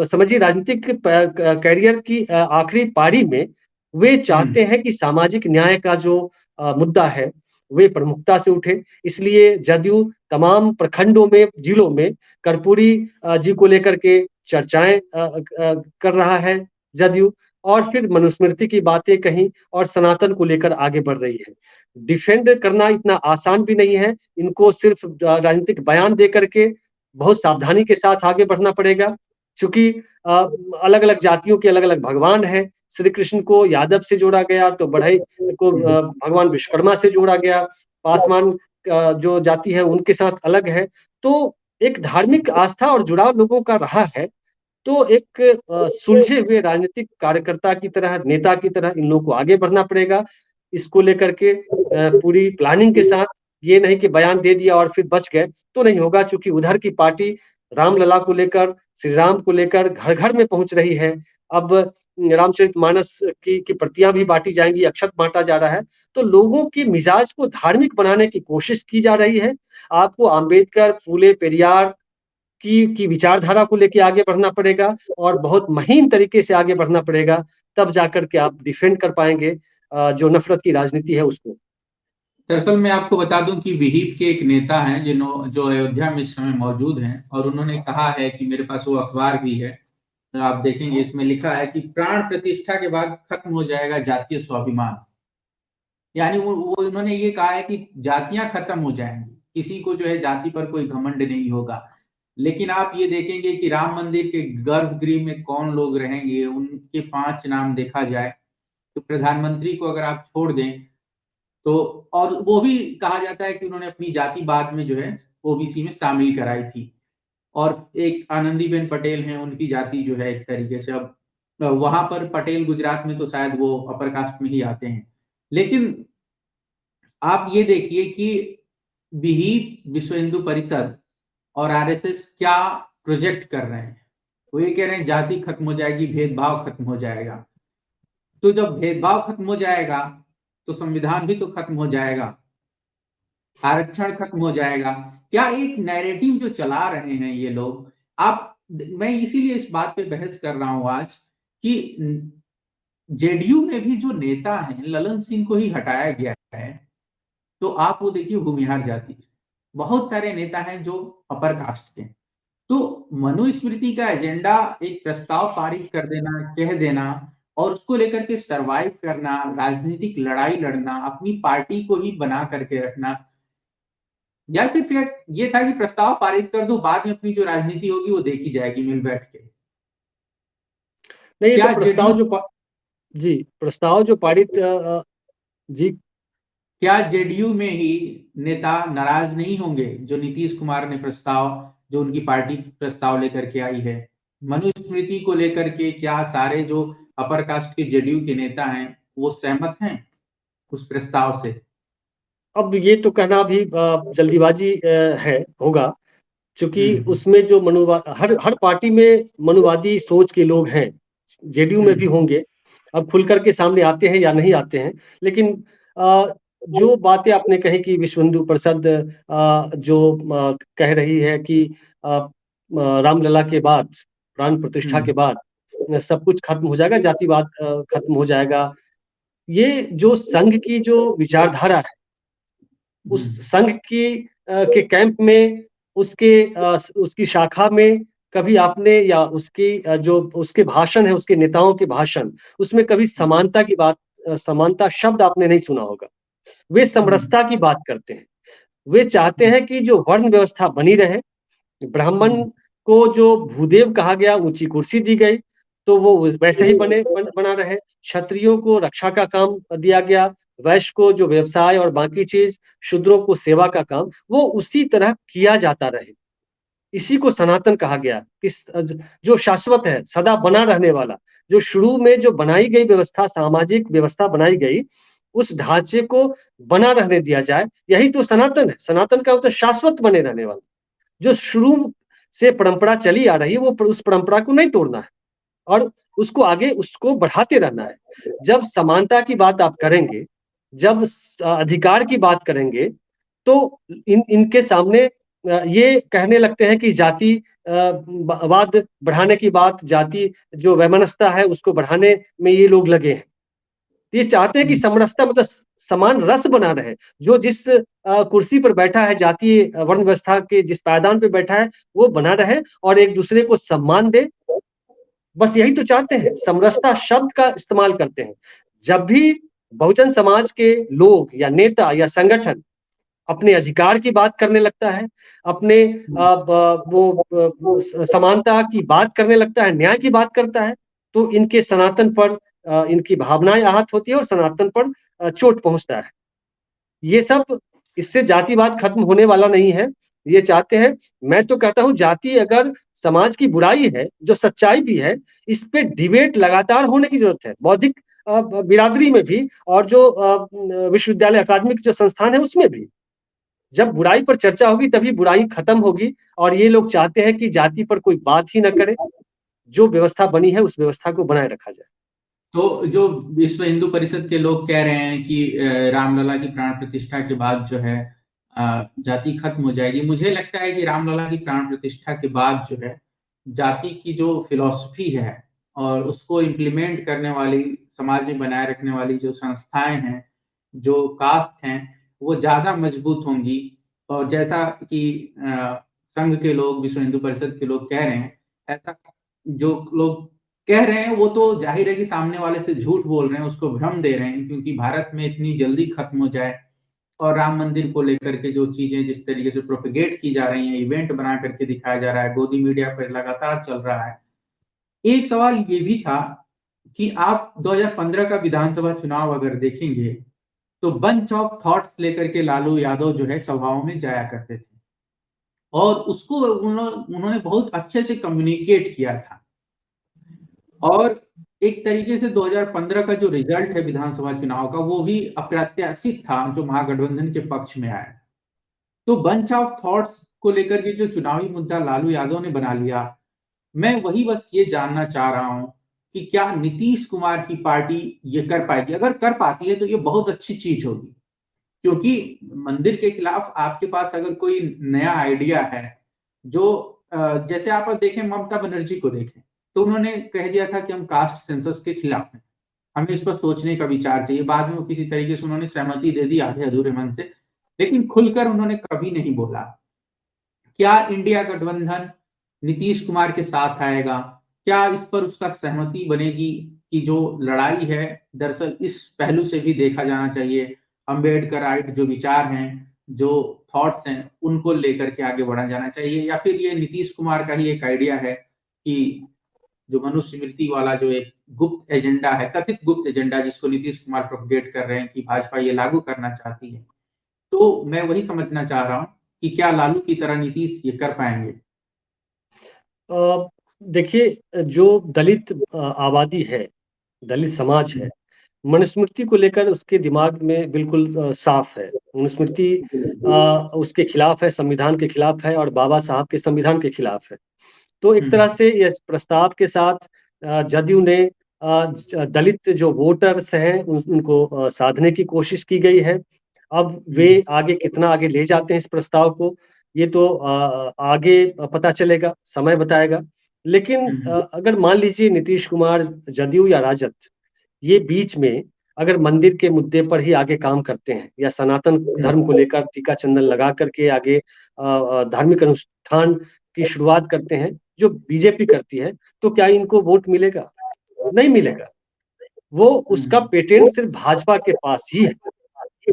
समझिए राजनीतिक कैरियर की आखिरी पारी में वे चाहते हैं कि सामाजिक न्याय का जो मुद्दा है वे प्रमुखता से उठे। इसलिए जदयू तमाम प्रखंडों में, जिलों में कर्पूरी जी को लेकर के चर्चाएं कर रहा है जदयू, और फिर मनुस्मृति की बातें कहीं और सनातन को लेकर आगे बढ़ रही है। डिफेंड करना इतना आसान भी नहीं है, इनको सिर्फ राजनीतिक बयान दे करके बहुत सावधानी के साथ आगे बढ़ना पड़ेगा। चूंकि अलग अलग जातियों के अलग अलग भगवान है। श्री कृष्ण को यादव से जोड़ा गया, तो बढ़ई को भगवान विश्वकर्मा से जोड़ा गया, पासवान जो जाति है उनके साथ अलग है। तो एक धार्मिक आस्था और जुड़ाव लोगों का रहा है। तो एक सुलझे हुए राजनीतिक कार्यकर्ता की तरह, नेता की तरह इन लोगों को आगे बढ़ना पड़ेगा। इसको लेकर के पूरी प्लानिंग के साथ, ये नहीं कि बयान दे दिया और फिर बच गए, तो नहीं होगा। चूंकि उधर की पार्टी रामलला को लेकर, श्री राम को लेकर घर घर में पहुंच रही है। अब रामचरितमानस की प्रतियां भी बांटी जाएंगी, अक्षत बांटा जा रहा है। तो लोगों की मिजाज को धार्मिक बनाने की कोशिश की जा रही है। आपको अंबेडकर, फूले, पेरियार की विचारधारा को लेकर आगे बढ़ना पड़ेगा और बहुत महीन तरीके से आगे बढ़ना पड़ेगा। तब जाकर के आप डिफेंड कर पाएंगे जो नफरत की राजनीति है उसको। दरअसल मैं आपको बता दूं कि विहिप के एक नेता हैं जो अयोध्या में इस समय मौजूद हैं, और उन्होंने कहा है कि मेरे पास वो अखबार भी है, तो आप देखेंगे इसमें लिखा है कि प्राण प्रतिष्ठा के बाद खत्म हो जाएगा जातीय स्वाभिमान। यानी वो उन्होंने ये कहा है कि जातियां खत्म हो जाएंगी, किसी को जो है जाति पर कोई घमंड नहीं होगा। लेकिन आप ये देखेंगे कि राम मंदिर के गर्भगृह में कौन लोग रहेंगे, उनके 5 नाम देखा जाए तो प्रधानमंत्री को अगर आप छोड़ दें तो, और वो भी कहा जाता है कि उन्होंने अपनी जाति बाद में जो है ओबीसी में शामिल कराई थी। और एक आनंदीबेन पटेल हैं, उनकी जाति जो है एक तरीके से, अब वहां पर पटेल गुजरात में तो शायद वो अपर कास्ट में ही आते हैं। लेकिन आप ये देखिए कि विहिप, विश्व हिंदू परिषद और आरएसएस क्या प्रोजेक्ट कर रहे हैं। वो ये कह रहे हैं जाति खत्म हो जाएगी, भेदभाव खत्म हो जाएगा। तो जब भेदभाव खत्म हो जाएगा तो संविधान भी तो खत्म हो जाएगा, आरक्षण खत्म हो जाएगा। क्या एक नैरेटिव जो चला रहे हैं ये लोग, मैं इसीलिए इस बात पे बहस कर रहा हूं आज कि जेडीयू में भी जो नेता हैं, ललन सिंह को ही हटाया गया है। तो आप वो देखिए भूमिहार जाति, बहुत सारे नेता हैं जो अपर कास्ट के। तो मनुस्मृति का एजेंडा, एक प्रस्ताव पारित कर देना, कह देना, और उसको लेकर के सरवाइव करना, राजनीतिक लड़ाई लड़ना, अपनी पार्टी को ही बना करके रखना, या सिर्फ ये था कि प्रस्ताव पारित कर दो, बाद में अपनी जो राजनीति होगी वो देखी जाएगी मिल बैठ के। नहीं, ये क्या तो प्रस्ताव जो जी, प्रस्ताव जो पारित जी। क्या जेडीयू में ही नेता नाराज नहीं होंगे जो नीतीश कुमार ने प्रस्ताव, जो उनकी पार्टी प्रस्ताव लेकर के आई है, मनुस्मृति को लेकर के क्या सारे जो अपर कास्ट के जेडीयू के नेता हैं वो सहमत हैं उस प्रस्ताव से? अब ये तो कहना भी जल्दीबाजी है, होगा, क्योंकि हम्म। उसमें जो मनुवाद, हर हर पार्टी में मनुवादी सोच के लोग हैं, जेडीयू में भी हम्म। होंगे। अब खुल करके सामने आते हैं या नहीं आते हैं, लेकिन जो बातें आपने कही कि विश्व हिंदू परिषद जो कह रही है कि रामलला के बाद, प्राण प्रतिष्ठा के हम्म। बाद सब कुछ खत्म हो जाएगा, जातिवाद खत्म हो जाएगा। ये जो संघ की जो विचारधारा है, उस हम्म। संघ की के कैंप में, उसके उसकी शाखा में कभी आपने, या उसकी जो उसके भाषण है, उसके नेताओं के भाषण, उसमें कभी समानता की बात, समानता शब्द आपने नहीं सुना होगा। वे हम्म। समरसता की बात करते हैं। वे चाहते हैं कि जो वर्ण व्यवस्था बनी रहे, ब्राह्मण हम्म। को जो भूदेव कहा गया, ऊंची कुर्सी दी गई, तो वो वैसे ही बना रहे। क्षत्रियों को रक्षा का काम दिया गया, वैश्य को जो व्यवसाय और बाकी चीज, शूद्रों को सेवा का काम, वो उसी तरह किया जाता रहे। इसी को सनातन कहा गया, कि जो शाश्वत है, सदा बना रहने वाला, जो शुरू में जो बनाई गई व्यवस्था, सामाजिक व्यवस्था बनाई गई, उस ढांचे को बना रहने दिया जाए, यही तो सनातन है। सनातन का मतलब शाश्वत बने रहने वाला, जो शुरू से परंपरा चली आ रही है, वो उस परंपरा को नहीं तोड़ना है, और उसको आगे, उसको बढ़ाते रहना है। जब समानता की बात आप करेंगे, जब अधिकार की बात करेंगे, तो इनके सामने ये कहने लगते हैं कि जाति वाद बढ़ाने की बात, जाति जो वैमनस्यता है उसको बढ़ाने में ये लोग लगे हैं। ये चाहते हैं कि हम्म। समरसता, मतलब समान रस बना रहे। जो जिस कुर्सी पर बैठा है, जातीय वर्ण व्यवस्था के जिस पायदान पे बैठा है, वो बना रहे और एक दूसरे को सम्मान दे। बस यही तो चाहते हैं, समरसता शब्द का इस्तेमाल करते हैं। जब भी बहुजन समाज के लोग या नेता या संगठन अपने अधिकार की बात करने लगता है, अपने समानता की बात करने लगता है, न्याय की बात करता है, तो इनके सनातन पर इनकी भावनाएं आहत होती है और सनातन पर चोट पहुंचता है। ये सब, इससे जातिवाद खत्म होने वाला नहीं है। ये चाहते हैं, मैं तो कहता हूं, जाति अगर समाज की बुराई है, जो सच्चाई भी है, इस पे डिबेट लगातार होने की जरूरत है, बौद्धिक बिरादरी में भी, और जो विश्वविद्यालय अकादमिक जो संस्थान है उसमें भी। जब बुराई पर चर्चा होगी तभी बुराई खत्म होगी। और ये लोग चाहते हैं कि जाति पर कोई बात ही न करे, जो व्यवस्था बनी है उस व्यवस्था को बनाए रखा जाए। तो जो विश्व हिंदू परिषद के लोग कह रहे हैं कि रामलला की प्राण प्रतिष्ठा के बाद जो है जाति खत्म हो जाएगी, मुझे लगता है कि रामलला की प्राण प्रतिष्ठा के बाद जो है जाति की जो फिलॉसफी है और उसको इम्प्लीमेंट करने वाली, समाज में बनाए रखने वाली जो संस्थाएं हैं, जो कास्ट हैं, वो ज्यादा मजबूत होंगी। और जैसा कि संघ के लोग, विश्व हिंदू परिषद के लोग कह रहे हैं, ऐसा जो लोग कह रहे हैं वो तो जाहिर है कि सामने वाले से झूठ बोल रहे हैं, उसको भ्रम दे रहे हैं, क्योंकि भारत में इतनी जल्दी खत्म हो जाए और राम मंदिर को लेकर के जो चीजें जिस तरीके से प्रोपेगेट की जा रही हैं, इवेंट बना करके दिखाया जा रहा है, गोदी मीडिया पर लगातार चल रहा है। एक सवाल ये भी था कि आप 2015 का विधानसभा चुनाव अगर देखेंगे तो बंच ऑफ थॉट्स लेकर के लालू यादव जो है सभाओं में जाया करते थे और उसको उन्होंने बहुत अच्छे से कम्युनिकेट किया था। और एक तरीके से 2015 का जो रिजल्ट है विधानसभा चुनाव का वो भी अप्रत्याशित था, जो महागठबंधन के पक्ष में आया। तो बंच ऑफ थॉट्स को लेकर के जो चुनावी मुद्दा लालू यादव ने बना लिया, मैं वही बस ये जानना चाह रहा हूं कि क्या नीतीश कुमार की पार्टी ये कर पाएगी? अगर कर पाती है तो ये बहुत अच्छी चीज होगी, क्योंकि मंदिर के खिलाफ आपके पास अगर कोई नया आइडिया है, जो जैसे आप देखें ममता बनर्जी को देखें, तो उन्होंने कह दिया था कि हम कास्ट सेंसस के खिलाफ हैं, हमें इस पर सोचने का विचार चाहिए। बाद में वो किसी तरीके से उन्होंने सहमति दे दी आधे अधूरे मन से, लेकिन खुलकर उन्होंने कभी नहीं बोला। क्या इंडिया गठबंधन नीतीश कुमार के साथ आएगा? क्या इस पर उसका सहमति बनेगी कि जो लड़ाई है, दरअसल इस पहलू से भी देखा जाना चाहिए, अम्बेडकराइट जो विचार हैं, जो थॉट्स हैं, उनको लेकर के आगे बढ़ा जाना चाहिए, या फिर ये नीतीश कुमार का ही एक आइडिया है कि जो मनुस्मृति वाला जो एक गुप्त एजेंडा है, कथित गुप्त एजेंडा जिसको नीतीश कुमार प्रोपेगेट कर रहे हैं कि भाजपा ये लागू करना चाहती है। तो मैं वही समझना चाह रहा हूँ कि क्या लालू की तरह नीतीश ये कर पाएँगे? देखिए, जो दलित आबादी है, दलित समाज है, हुँ, मनुस्मृति को लेकर उसके दिमाग में बिल्कुल साफ है। मनुस्मृति उसके खिलाफ है, संविधान के खिलाफ है और बाबा साहब के संविधान के खिलाफ है। तो एक हुँ, तरह से इस प्रस्ताव के साथ जदयू ने दलित जो वोटर्स हैं उनको साधने की कोशिश की गई है। अब हुँ, वे आगे कितना आगे ले जाते हैं इस प्रस्ताव को, ये तो आगे पता चलेगा, समय बताएगा। लेकिन हुँ, हुँ, अगर मान लीजिए नीतीश कुमार, जदयू या राजद, ये बीच में अगर मंदिर के मुद्दे पर ही आगे काम करते हैं या सनातन धर्म को लेकर टीका चंदन लगा करके आगे धार्मिक अनुष्ठान की शुरुआत करते हैं, जो बीजेपी करती है, तो क्या इनको वोट मिलेगा? नहीं मिलेगा। वो हुँ, उसका हुँ, पेटेंट सिर्फ भाजपा के पास ही है।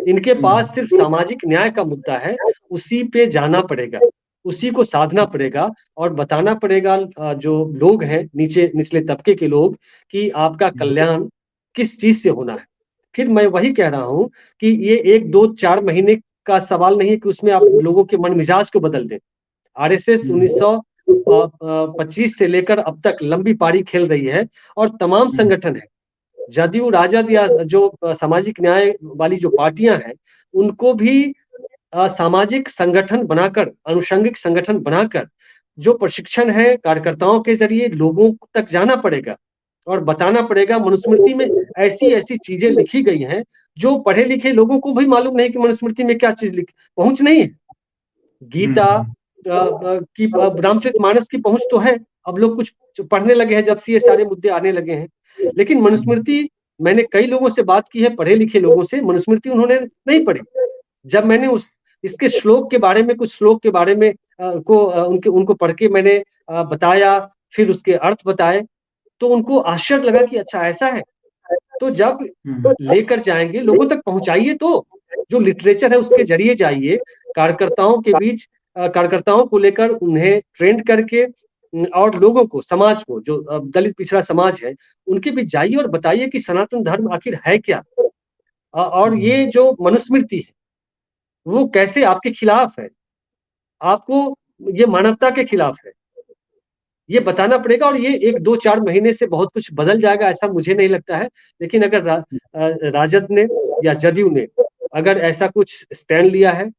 इनके हुँ, पास सिर्फ सामाजिक न्याय का मुद्दा है, उसी पे जाना पड़ेगा, उसी को साधना पड़ेगा और बताना पड़ेगा जो लोग हैं, निचले तबके के लोग, कि आपका हुँ, कल्याण किस चीज़ से होना है। फिर मैं वही कह रहा हूँ कि ये 1, 2, 4 महीने का सवाल नहीं है कि उसमें आप लोगों के मन-मिजाज को बदल दें। आरएसएस हुँ, 1925 से लेकर अब तक लंबी पारी खेल रही है और तमाम हुँ, संगठन हैं। जदयू, राजद या जो सामाजिक न्याय वाली जो पार्टियां हैं, उनको भी सामाजिक संगठन बनाकर, अनुषंगिक संगठन बनाकर, जो प्रशिक्षण है कार्यकर्ताओं के जरिए लोगों तक जाना पड़ेगा और बताना पड़ेगा। मनुस्मृति में ऐसी-ऐसी चीजें लिखी गई हैं, जो पढ़े लिखे लोगों को भी मालूम नहीं कि मनुस्मृति में क्या चीज लिखी, पहुंच नहीं है। हुँ, गीता हुँ, की रामचरितमानस की पहुंच तो है, अब लोग कुछ पढ़ने लगे हैं जब से ये सारे मुद्दे आने लगे हैं। लेकिन मनुस्मृति, मैंने कई लोगों से बात की है, पढ़े लिखे लोगों से, मनुस्मृति उन्होंने नहीं पढ़ी। जब मैंने उस इसके श्लोक के बारे में, कुछ श्लोक के बारे में उनके उनको पढ़ के मैंने बताया, फिर उसके अर्थ बताए, तो उनको आश्चर्य लगा कि अच्छा ऐसा है। तो जब हुँ, लेकर जाएँगे, लोगों तक पहुँचाइए तो। जो लिटरेचर है उसके ज़रिए जाइए, कार्यकर्ताओं के बीच कार्यकर्ताओं को लेकर उन्हें ट्रेंड करके और लोगों को, समाज को, जो दलित पिछड़ा समाज है, उनके बीच जाइए और बताइए कि सनातन धर्म आखिर है क्या? और हुँ, ये जो मनुस्मृति है, वो कैसे आपके खिलाफ है? आपको ये मानवता के खिलाफ है। ये बताना पड़ेगा और ये 1, 2, 4 महीने से बहुत कुछ बदल जाएगा ऐसा मुझे नहीं लगता है। लेकिन अगर राजद ने या जदयू ने अगर ऐसा कुछ स्टैंड लिया है,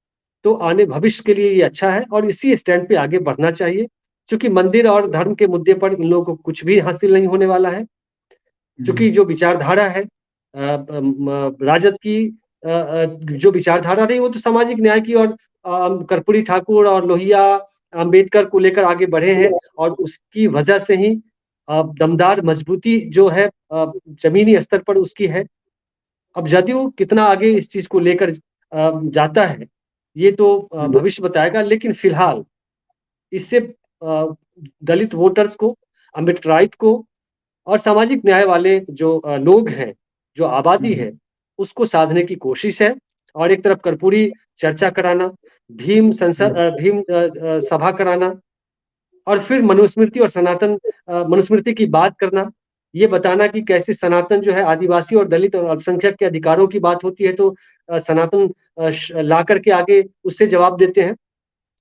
तो आने भविष्य के लिए ये अच्छा है और इसी स्टैंड पे आगे बढ़ना चाहिए। क्योंकि मंदिर और धर्म के मुद्दे पर इन लोगों को कुछ भी हासिल नहीं होने वाला है। हुँ, चूँकि जो विचारधारा है राजद की, जो विचारधारा रही वो तो सामाजिक न्याय की और कर्पूरी ठाकुर और लोहिया, अम्बेडकर को लेकर आगे बढ़े हैं और उसकी वजह से ही दमदार मजबूती जो है ज़मीनी स्तर पर उसकी है। अब जदयू कितना आगे इस चीज़ को लेकर जाता है, ये तो हुँ, भविष्य बताएगा। लेकिन फिलहाल इससे दलित वोटर्स को, अम्बेडकराइट को और सामाजिक न्याय वाले जो लोग हैं, जो आबादी हुँ, है, उसको साधने की कोशिश है। और एक तरफ कर्पूरी चर्चा कराना, भीम सभा कराना और फिर मनुस्मृति और मनुस्मृति की बात करना, ये बताना कि कैसे सनातन जो है आदिवासी और दलित और अल्पसंख्यक के अधिकारों की बात होती है तो सनातन ला करके आगे उससे जवाब देते हैं।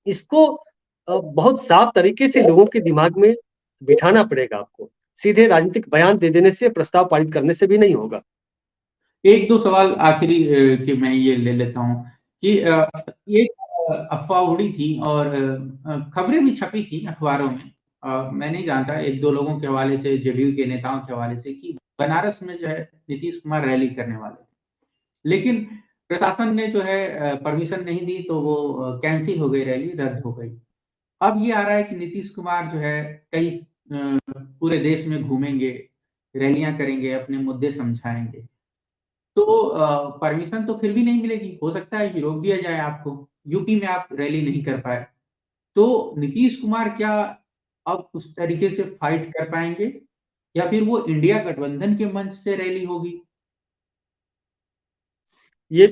इसको बहुत साफ तरीके से लोगों के दिमाग में बिठाना पड़ेगा आपको। सीधे राजनीतिक बयान दे देने से, प्रस्ताव पारित करने से भी नहीं होगा। 1-2 सवाल आखिरी कि मैं ये ले लेता हूँ कि एक अफ़वाह उड़ी थी और खबरें भी छपी थी अखबारों में। मैं नहीं जानता 1-2 लोगों के हवाले से, जेडीयू के नेताओं के हवाले से कि बनारस में जो है नीतीश कुमार रैली करने वाले थे। लेकिन प्रशासन ने जो है परमिशन नहीं दी तो वो कैंसल हो गई रैली, रद्द हो गई। अब ये आ रहा है कि नीतीश कुमार जो है कई पूरे देश में घूमेंगे, रैलियाँ करेंगे, अपने मुद्दे समझाएँगे। तो परमिशन तो फिर भी नहीं मिलेगी, हो सकता है कि रोक दिया जाए आपको, यूपी में आप रैली नहीं कर पाए। तो नीतीश कुमार क्या अब उस तरीके से फाइट कर पाएँगे या फिर वो इंडिया गठबंधन के मंच से रैली होगी? ये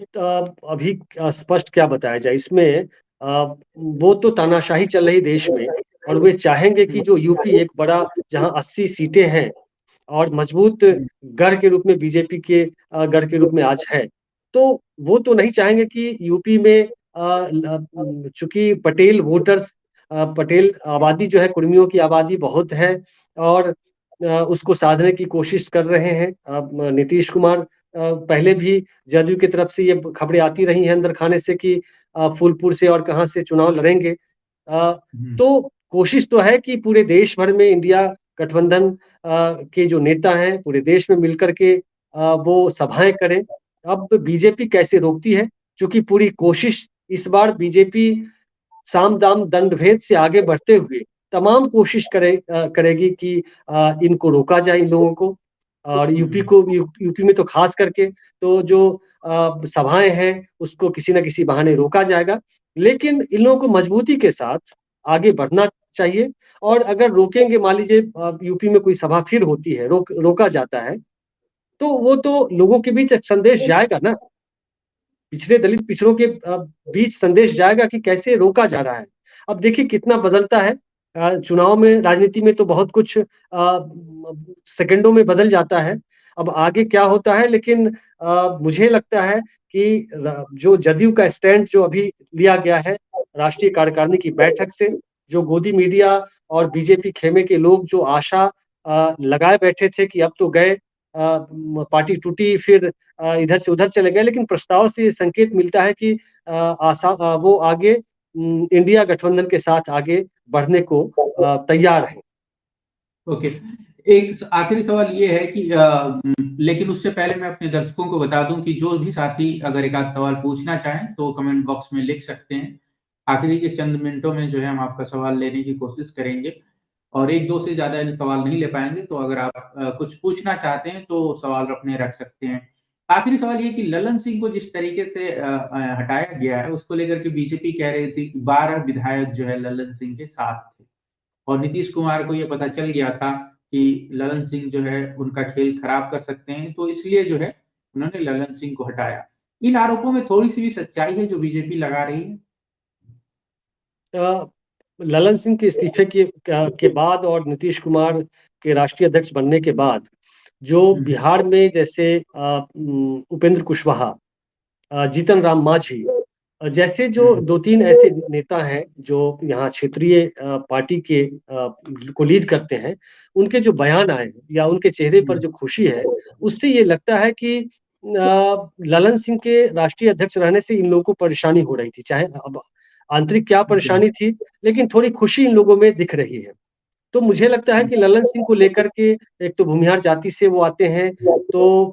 अभी स्पष्ट क्या बताया जाए इसमें। वो तो तानाशाही चल रही देश में। और वे चाहेंगे कि जो यूपी एक बड़ा, जहाँ 80 सीटें हैं और मजबूत गढ़ के रूप में बीजेपी के गढ़ के रूप में आज है। तो वो तो नहीं चाहेंगे कि यूपी में चूँकि पटेल वोटर्स, पटेल आबादी जो है, कुर्मियों की आबादी बहुत है और उसको साधने की कोशिश कर रहे हैं। नीतीश कुमार पहले भी जदयू की तरफ से ये खबरें आती रही हैं अंदर खाने से कि फूलपुर से और कहाँ से चुनाव लड़ेंगे। हम्म, तो कोशिश तो है कि पूरे देश भर में इंडिया गठबंधन के जो नेता हैं पूरे देश में मिलकर के वो सभाएं करें। अब बीजेपी कैसे रोकती है, क्योंकि पूरी कोशिश इस बार बीजेपी साम दाम दंड भेद से आगे बढ़ते हुए तमाम कोशिश करेगी कि इनको रोका जाए, इन लोगों को। और यूपी हम्म, को यूपी में तो खास करके तो जो सभाएं हैं उसको किसी न किसी बहाने रोका जाएगा। लेकिन इन लोगों को मजबूती के साथ आगे बढ़ना चाहिए। और अगर रोकेंगे, मान लीजिए यूपी में कोई सभा फिर होती है, रोका जाता है, तो वो तो लोगों के बीच एक संदेश जाएगा ना, पिछड़े दलित पिछड़ों के बीच संदेश जाएगा कि कैसे रोका जा रहा है। अब देखिए कितना बदलता है। चुनाव में, राजनीति में तो बहुत कुछ सेकंडों में बदल जाता है। अब आगे क्या होता है, लेकिन मुझे लगता है कि जो जदयू का स्टैंड जो अभी लिया गया है राष्ट्रीय कार्यकारिणी की बैठक से, जो गोदी मीडिया और बीजेपी खेमे के लोग जो आशा लगाए बैठे थे कि अब तो गए, पार्टी टूटी, फिर इधर से उधर चले गए, लेकिन प्रस्ताव से ये संकेत मिलता है कि वो आगे इंडिया गठबंधन के साथ आगे बढ़ने को तैयार है। ओके। एक आखिरी सवाल ये है कि लेकिन उससे पहले मैं अपने दर्शकों को बता दूं कि जो भी साथी अगर एक आध सवाल पूछना चाहें तो कमेंट बॉक्स में लिख सकते हैं। आखिरी के चंद मिनटों में जो है हम आपका सवाल लेने की कोशिश करेंगे और एक दो से ज्यादा सवाल नहीं ले पाएंगे, तो अगर आप कुछ पूछना चाहते हैं तो सवाल अपने रख सकते हैं। आखिरी सवाल ये कि ललन सिंह को जिस तरीके से हटाया गया है उसको लेकर के बीजेपी कह रही थी कि 12 विधायक जो है ललन सिंह के साथ थे और नीतीश कुमार को ये पता चल गया था कि ललन सिंह जो है उनका खेल खराब कर सकते हैं, तो इसलिए जो है उन्होंने ललन सिंह को हटाया। इन आरोपों में थोड़ी-सी भी सच्चाई है जो बीजेपी लगा रही है? अ, ललन सिंह के इस्तीफे के बाद और नीतीश कुमार के राष्ट्रीय अध्यक्ष बनने के बाद जो हुँ, बिहार में जैसे उपेंद्र कुशवाहा, जीतन राम मांझी जैसे जो हुँ, 2-3 ऐसे नेता हैं जो यहाँ क्षेत्रीय पार्टी के को लीड करते हैं, उनके जो बयान आए हैं या उनके चेहरे पर हुँ, जो खुशी है, उससे ये लगता है कि ललन सिंह के राष्ट्रीय अध्यक्ष रहने से इन लोगों को परेशानी हो रही थी। चाहे अब आंतरिक क्या ओके, परेशानी थी, लेकिन थोड़ी खुशी इन लोगों में दिख रही है। तो मुझे लगता है हुँ, कि ललन सिंह को लेकर के, एक तो भूमिहार जाति से वो आते हैं, तो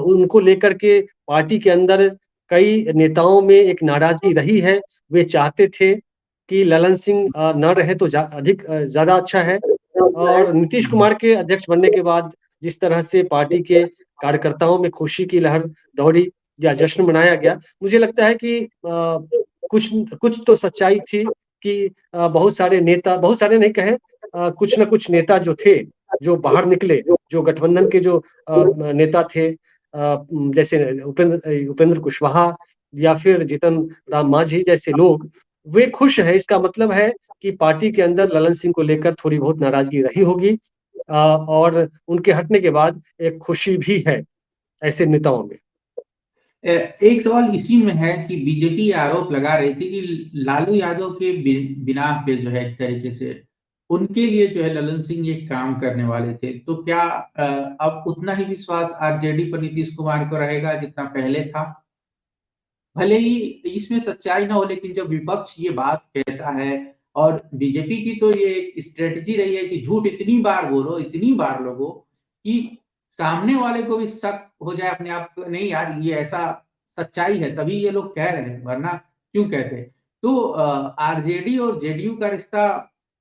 उनको लेकर के पार्टी के अंदर कई नेताओं में एक नाराजगी रही है। वे चाहते थे कि ललन सिंह न रहे तो ज़्यादा अच्छा है। और नीतीश हुँ, कुमार के अध्यक्ष बनने के बाद जिस तरह से पार्टी के कार्यकर्ताओं में खुशी की लहर दौड़ी या जश्न मनाया गया, मुझे लगता है कि कुछ कुछ तो सच्चाई थी कि बहुत सारे नहीं कहें, कुछ न कुछ नेता जो थे, जो बाहर निकले, जो गठबंधन के जो नेता थे, जैसे उपेंद्र कुशवाहा या फिर जीतन राम मांझी जैसे लोग, वे खुश हैं। इसका मतलब है कि पार्टी के अंदर ललन सिंह को लेकर थोड़ी बहुत नाराजगी रही होगी, और उनके हटने के बाद एक खुशी भी है ऐसे नेताओं में। एक सवाल इसी में है कि बीजेपी ये आरोप लगा रही थी कि लालू यादव के बिनाह पे जो है एक तरीके से उनके लिए जो है ललन सिंह ये काम करने वाले थे। तो क्या अब उतना ही विश्वास आरजेडी पर नीतीश कुमार को रहेगा जितना पहले था? भले ही इसमें सच्चाई ना हो, लेकिन जब विपक्ष ये बात कहता है और बीजेपी की तो ये एक स्ट्रेटजी रही है कि झूठ इतनी बार बोलो, इतनी बार लोगो कि सामने वाले को भी शक हो जाए अपने आप को, नहीं यार ये ऐसा सच्चाई है तभी ये लोग कह रहे हैं, वरना क्यों कहते? तो आरजेडी और जेडीयू का रिश्ता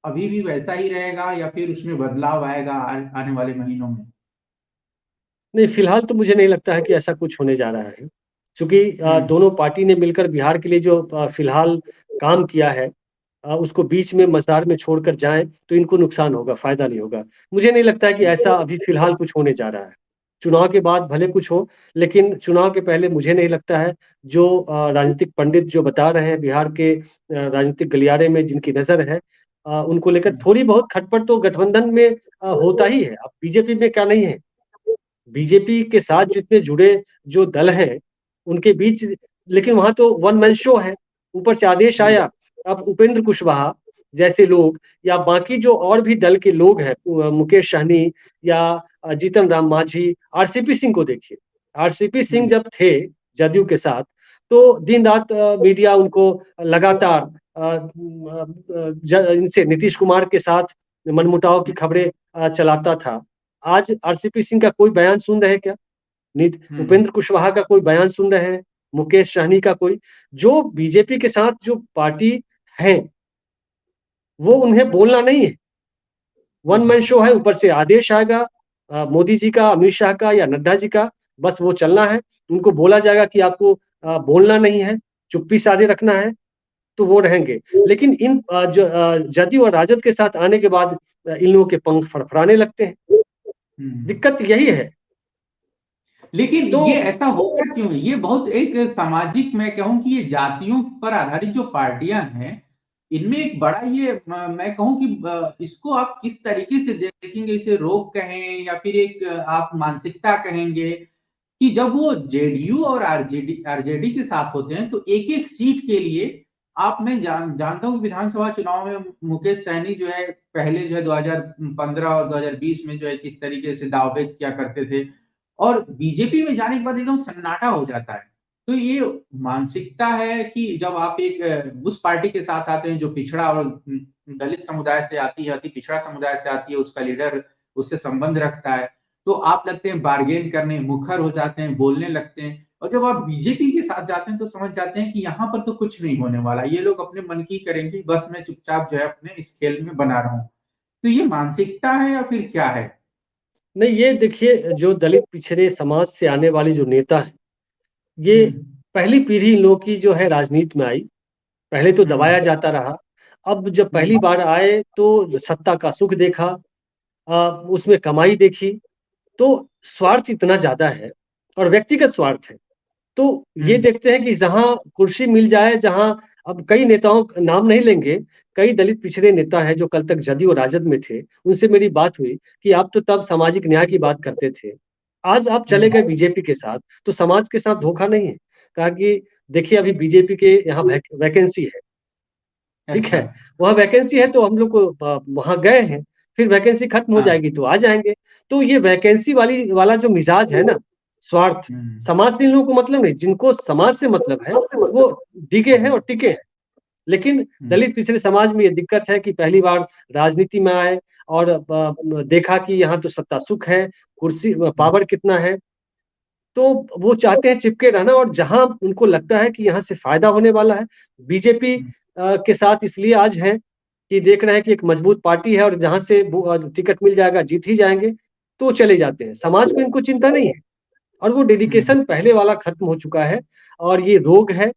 अभी भी वैसा ही रहेगा या फिर उसमें बदलाव आएगा आने वाले महीनों में? नहीं, फिलहाल तो मुझे नहीं लगता है कि ऐसा कुछ होने जा रहा है। चूँकि हुँ, दोनों पार्टी ने मिलकर बिहार के लिए जो फिलहाल काम किया है, उसको बीच में मझधार में छोड़कर जाएँ, तो इनको नुकसान होगा, फ़ायदा नहीं होगा। मुझे नहीं लगता है कि ऐसा अभी फिलहाल कुछ होने जा रहा है। चुनाव के बाद भले कुछ हो, लेकिन चुनाव के पहले मुझे नहीं लगता है। जो राजनीतिक पंडित जो बता रहे हैं बिहार के राजनीतिक गलियारे में जिनकी नज़र है, उनको लेकर थोड़ी बहुत खटपट तो गठबंधन में होता ही है। अब बीजेपी में क्या नहीं है? बीजेपी के साथ जितने जुड़े जो दल हैं, उनके बीच, लेकिन वहां तो वन मैन शो है। ऊपर से आदेश हम्म, आया, अब उपेंद्र कुशवाहा जैसे लोग या बाकी जो और भी दल के लोग हैं, मुकेश सहनी या जीतन राम मांझी, आरसीपी सिंह को देखिए। आरसीपी सिंह हम्म, जब थे जदयू के साथ, तो दिन रात मीडिया उनको लगातार इनसे नीतीश कुमार के साथ मनमुटाव की खबरें चलाता था। आज आरसीपी सिंह का कोई बयान सुन रहे हैं क्या? हम्म, उपेंद्र कुशवाहा का कोई बयान सुन रहे हैं? मुकेश सहनी का कोई? जो बीजेपी के साथ जो पार्टी है, वो उन्हें बोलना नहीं है। वन हम्म, मैन शो है। ऊपर से आदेश आएगा मोदी जी का, अमित शाह का या नड्डा जी का, बस वो चलना है। उनको बोला जाएगा कि आपको बोलना नहीं है, चुप्पी साधे रखना है, तो वो रहेंगे। लेकिन इन जदयू और राजद के साथ आने के बाद इन लोगों के पंख फड़फड़ाने लगते हैं। हम्म। दिक्कत यही है। लेकिन तो ये ऐसा होता क्यों है? ये बहुत एक सामाजिक, मैं कहूं कि ये जातियों पर आधारित जो पार्टियां हैं, इनमें एक बड़ा ये मैं कहूं कि इसको आप किस तरीके से देखेंगे? इसे रोग कहें या फिर एक आप मानसिकता कहेंगे कि जब वो जेडीयू और आरजेडी आरजेडी के साथ होते हैं तो एक एक सीट के लिए आप, मैं जानता हूं कि विधानसभा चुनाव में मुकेश सहनी जो है पहले जो है 2015 और 2020 में जो है किस तरीके से दावपेच किया करते थे, और बीजेपी में जाने के बाद एकदम सन्नाटा हो जाता है। तो ये मानसिकता है कि जब आप एक उस पार्टी के साथ आते हैं जो पिछड़ा और दलित समुदाय से आती है, अति पिछड़ा समुदाय से आती है, उसका लीडर उससे संबंध रखता है, तो आप लगते हैं बार्गेन करने, मुखर हो जाते हैं, बोलने लगते हैं। और जब आप बीजेपी के साथ जाते हैं तो समझ जाते हैं कि यहाँ पर तो कुछ नहीं होने वाला, ये लोग अपने मन की करेंगे, बस मैं चुपचाप जो है अपने इस खेल में बना रहा हूँ। तो ये मानसिकता है या फिर क्या है? नहीं, ये देखिए, जो दलित पिछड़े समाज से आने वाले जो नेता है, ये हम्म, पहली पीढ़ी इन लोग की जो है राजनीति में आई। पहले तो दबाया हम्म, जाता रहा। अब जब पहली हम्म, बार आए तो सत्ता का सुख देखा, उसमें कमाई देखी। तो स्वार्थ इतना ज्यादा है और व्यक्तिगत स्वार्थ है। तो ये हम्म, देखते हैं कि जहां कुर्सी मिल जाए, जहां, अब कई नेताओं का नाम नहीं लेंगे, कई दलित पिछड़े नेता हैं जो कल तक जदयू और राजद में थे, उनसे मेरी बात हुई कि आप तो तब सामाजिक न्याय की बात करते थे, आज आप चले गए हम्म, बीजेपी के साथ, तो समाज के साथ धोखा नहीं है? कहा कि देखिए, अभी बीजेपी के यहाँ वैकेंसी है, ठीक अच्छा। है, वहाँ वैकेंसी है, तो हम लोग को वहां गए हैं, फिर वैकेंसी खत्म हो हाँ। जाएगी तो आ जाएंगे। तो ये वैकेंसी वाला जो मिजाज है ना, स्वार्थ, हम्म, समाज से इन लोगों को मतलब नहीं। जिनको समाज से मतलब है, वो डिगे हैं और टिके हैं। लेकिन हम्म, दलित पिछड़े समाज में ये दिक्कत है कि पहली बार राजनीति में आए और देखा कि यहाँ तो सत्ता सुख है, कुर्सी हम्म, पावर कितना है, तो वो चाहते हैं चिपके रहना। और जहां उनको लगता है कि यहाँ से फायदा होने वाला है, बीजेपी हम्म, के साथ इसलिए आज है कि देख रहे हैं कि एक मजबूत पार्टी है और जहां से टिकट मिल जाएगा जीत ही जाएंगे, तो वो चले जाते हैं। समाज को इनको चिंता नहीं है और वो हम्म, डेडिकेशन पहले वाला खत्म हो चुका है। और ये रोग है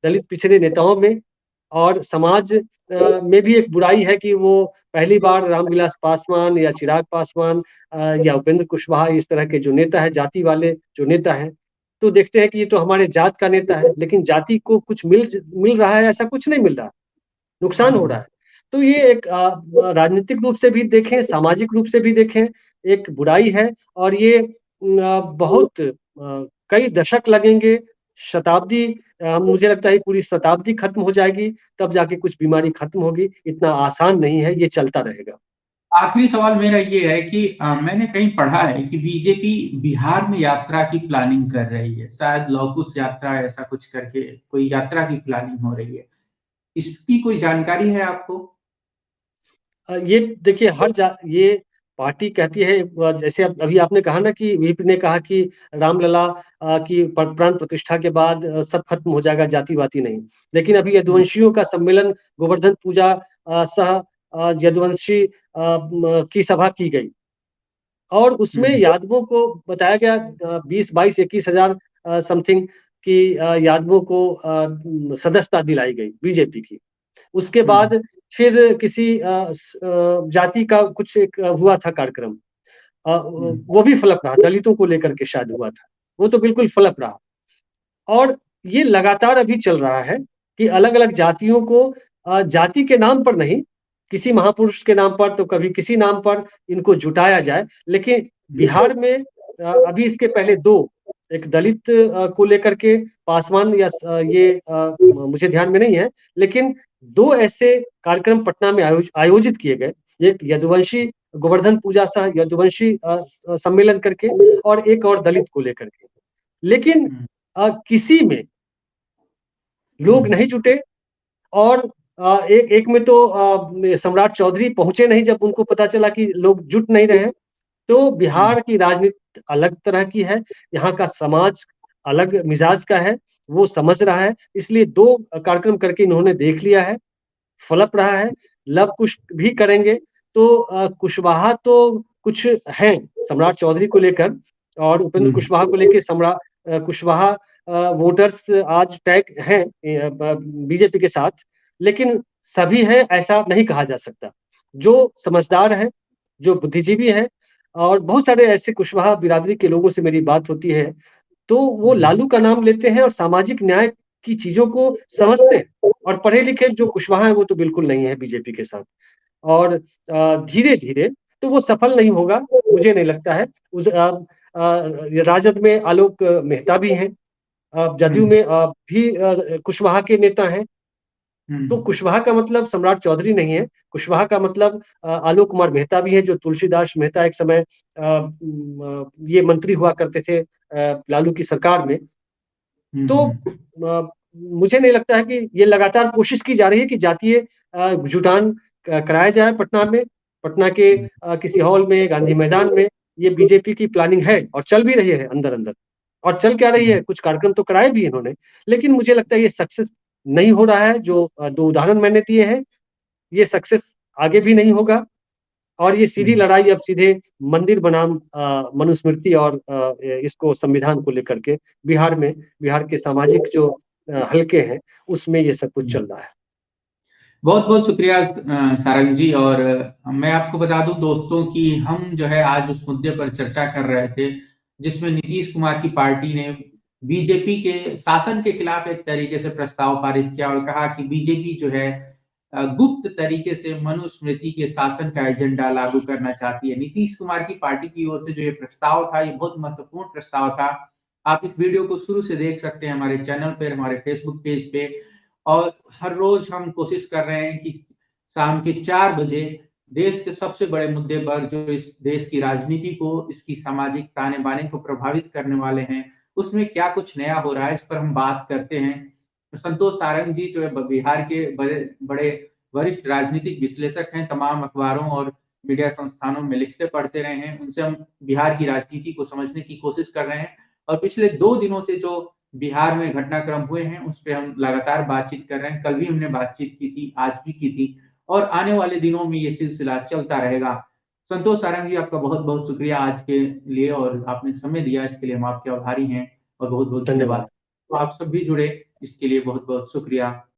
दलित पिछड़े नेताओं में। और समाज में भी एक बुराई है कि वो पहली बार रामविलास पासवान या चिराग पासवान या उपेंद्र कुशवाहा, इस तरह के जो नेता है, जाति वाले जो नेता है, तो देखते हैं कि ये तो हमारे जात का नेता है, लेकिन जाति को कुछ मिल रहा है? ऐसा कुछ नहीं मिल रहा, नुकसान हो रहा हम्म, है। तो ये एक राजनीतिक रूप से भी देखें, सामाजिक रूप से भी देखें, एक बुराई है। और ये बहुत कई दशक लगेंगे, शताब्दी, मुझे लगता है पूरी शताब्दी खत्म हो जाएगी, तब जाके कुछ बीमारी खत्म होगी। इतना आसान नहीं है, ये चलता रहेगा। आखिरी सवाल मेरा ये है कि मैंने कहीं पढ़ा है कि बीजेपी बिहार में यात्रा की प्लानिंग कर रही है, शायद लौकुश यात्रा ऐसा कुछ करके कोई यात्रा की प्लानिंग हो रही है। इसकी कोई जानकारी है आपको? ये देखिए, ये पार्टी कहती है, जैसे अभी आपने कहा ना कि वीपी ने कहा कि रामलला की प्राण प्रतिष्ठा के बाद सब खत्म हो जाएगा, जाति वाति नहीं। लेकिन अभी हम्म, यदुवंशियों का सम्मेलन, गोवर्धन पूजा सह यदुवंशी की सभा की गई, और उसमें हम्म, यादवों को बताया गया 20, 22, 21 हजार समथिंग की यादवों को सदस्यता दिलाई गई बीजेपी की। उसके हम्म, बाद फिर किसी जाति का कुछ एक हुआ था कार्यक्रम, हम्म, वो भी फ्लॉप रहा, दलितों को लेकर के शायद हुआ था, वो तो बिल्कुल फ्लॉप रहा। और ये लगातार अभी चल रहा है कि अलग अलग जातियों को जाति के नाम पर नहीं, किसी महापुरुष के नाम पर तो कभी किसी नाम पर इनको जुटाया जाए। लेकिन बिहार में अभी इसके पहले दो, एक दलित को लेकर के पासवान या मुझे ध्यान में नहीं है, लेकिन दो ऐसे कार्यक्रम पटना में आयोजित किए गए। एक यदुवंशी गोवर्धन पूजा सह यदुवंशी सम्मेलन करके, और एक और दलित को लेकर के। लेकिन किसी में लोग नहीं जुटे। और एक एक में तो सम्राट चौधरी पहुंचे नहीं जब उनको पता चला कि लोग जुट नहीं रहे। तो बिहार की राजनीति अलग तरह की है, यहाँ का समाज अलग मिजाज का है, वो समझ रहा है। इसलिए दो कार्यक्रम करके इन्होंने देख लिया है, फलप रहा है। लव कुश भी करेंगे तो कुशवाहा तो कुछ हैं सम्राट चौधरी को लेकर, और उपेंद्र कुशवाहा को लेकर कुशवाहा वोटर्स आज टैग हैं बीजेपी के साथ। लेकिन सभी हैं ऐसा नहीं कहा जा सकता। जो समझदार है, जो बुद्धिजीवी है, और बहुत सारे ऐसे कुशवाहा बिरादरी के लोगों से मेरी बात होती है, तो वो लालू का नाम लेते हैं और सामाजिक न्याय की चीजों को समझते हैं। और पढ़े लिखे जो कुशवाहा है वो तो बिल्कुल नहीं है बीजेपी के साथ। और धीरे धीरे तो वो सफल नहीं होगा, मुझे नहीं लगता है। राजद में आलोक मेहता भी हैं, जदयू में भी कुशवाहा के नेता हैं। तो कुशवाहा का मतलब सम्राट चौधरी नहीं है, कुशवाहा का मतलब आलोक कुमार मेहता भी है, जो तुलसीदास मेहता एक समय ये मंत्री हुआ करते थे लालू की सरकार में। तो मुझे नहीं लगता है कि ये लगातार कोशिश की जा रही है कि जातीय जुटान कराया जाए पटना में, पटना के किसी हॉल में, गांधी मैदान में। ये बीजेपी की प्लानिंग है और चल भी रही है अंदर अंदर। और चल क्या रही है, कुछ कार्यक्रम तो कराए भी इन्होंने, लेकिन मुझे लगता है ये सक्सेस नहीं हो रहा है। जो दो उदाहरण मैंने दिए हैं, ये सक्सेस आगे भी नहीं होगा। और ये सीधी लड़ाई अब सीधे मंदिर बनाम मनुस्मृति और इसको संविधान को लेकर के बिहार में, बिहार के सामाजिक जो हलके हैं उसमें ये सब कुछ चल रहा है। बहुत बहुत शुक्रिया सारंग जी। और मैं आपको बता दूं दोस्तों कि हम जो है आज उस मुद्दे पर चर्चा कर रहे थे जिसमें नीतीश कुमार की पार्टी ने बीजेपी के शासन के खिलाफ एक तरीके से प्रस्ताव पारित किया और कहा कि बीजेपी जो है गुप्त तरीके से मनुस्मृति के शासन का एजेंडा लागू करना चाहती है। नीतीश कुमार की पार्टी की ओर से जो ये प्रस्ताव था, ये बहुत महत्वपूर्ण प्रस्ताव था। आप इस वीडियो को शुरू से देख सकते हैं हमारे चैनल पर, हमारे फेसबुक पेज पे। और हर रोज हम कोशिश कर रहे हैं कि शाम के 4 बजे देश के सबसे बड़े मुद्दे पर, जो इस देश की राजनीति को, इसकी सामाजिक ताने-बाने को प्रभावित करने वाले हैं, उसमें क्या कुछ नया हो रहा है, इस पर हम बात करते हैं। संतोष सारंग जी जो है बिहार के बड़े वरिष्ठ राजनीतिक विश्लेषक हैं, तमाम अखबारों और मीडिया संस्थानों में लिखते पढ़ते रहे हैं। उनसे हम बिहार की राजनीति को समझने की कोशिश कर रहे हैं और पिछले 2 दिनों से जो बिहार में घटनाक्रम हुए हैं उस पे हम लगातार बातचीत कर रहे हैं। कल भी हमने बातचीत की थी, आज भी की थी और आने वाले दिनों में ये सिलसिला चलता रहेगा। संतोष सारंग जी, आपका बहुत-बहुत शुक्रिया आज के लिए, और आपने समय दिया इसके लिए हम आपके आभारी हैं और बहुत-बहुत धन्यवाद। धन्यवाद। तो आप सब भी जुड़े, इसके लिए बहुत-बहुत शुक्रिया।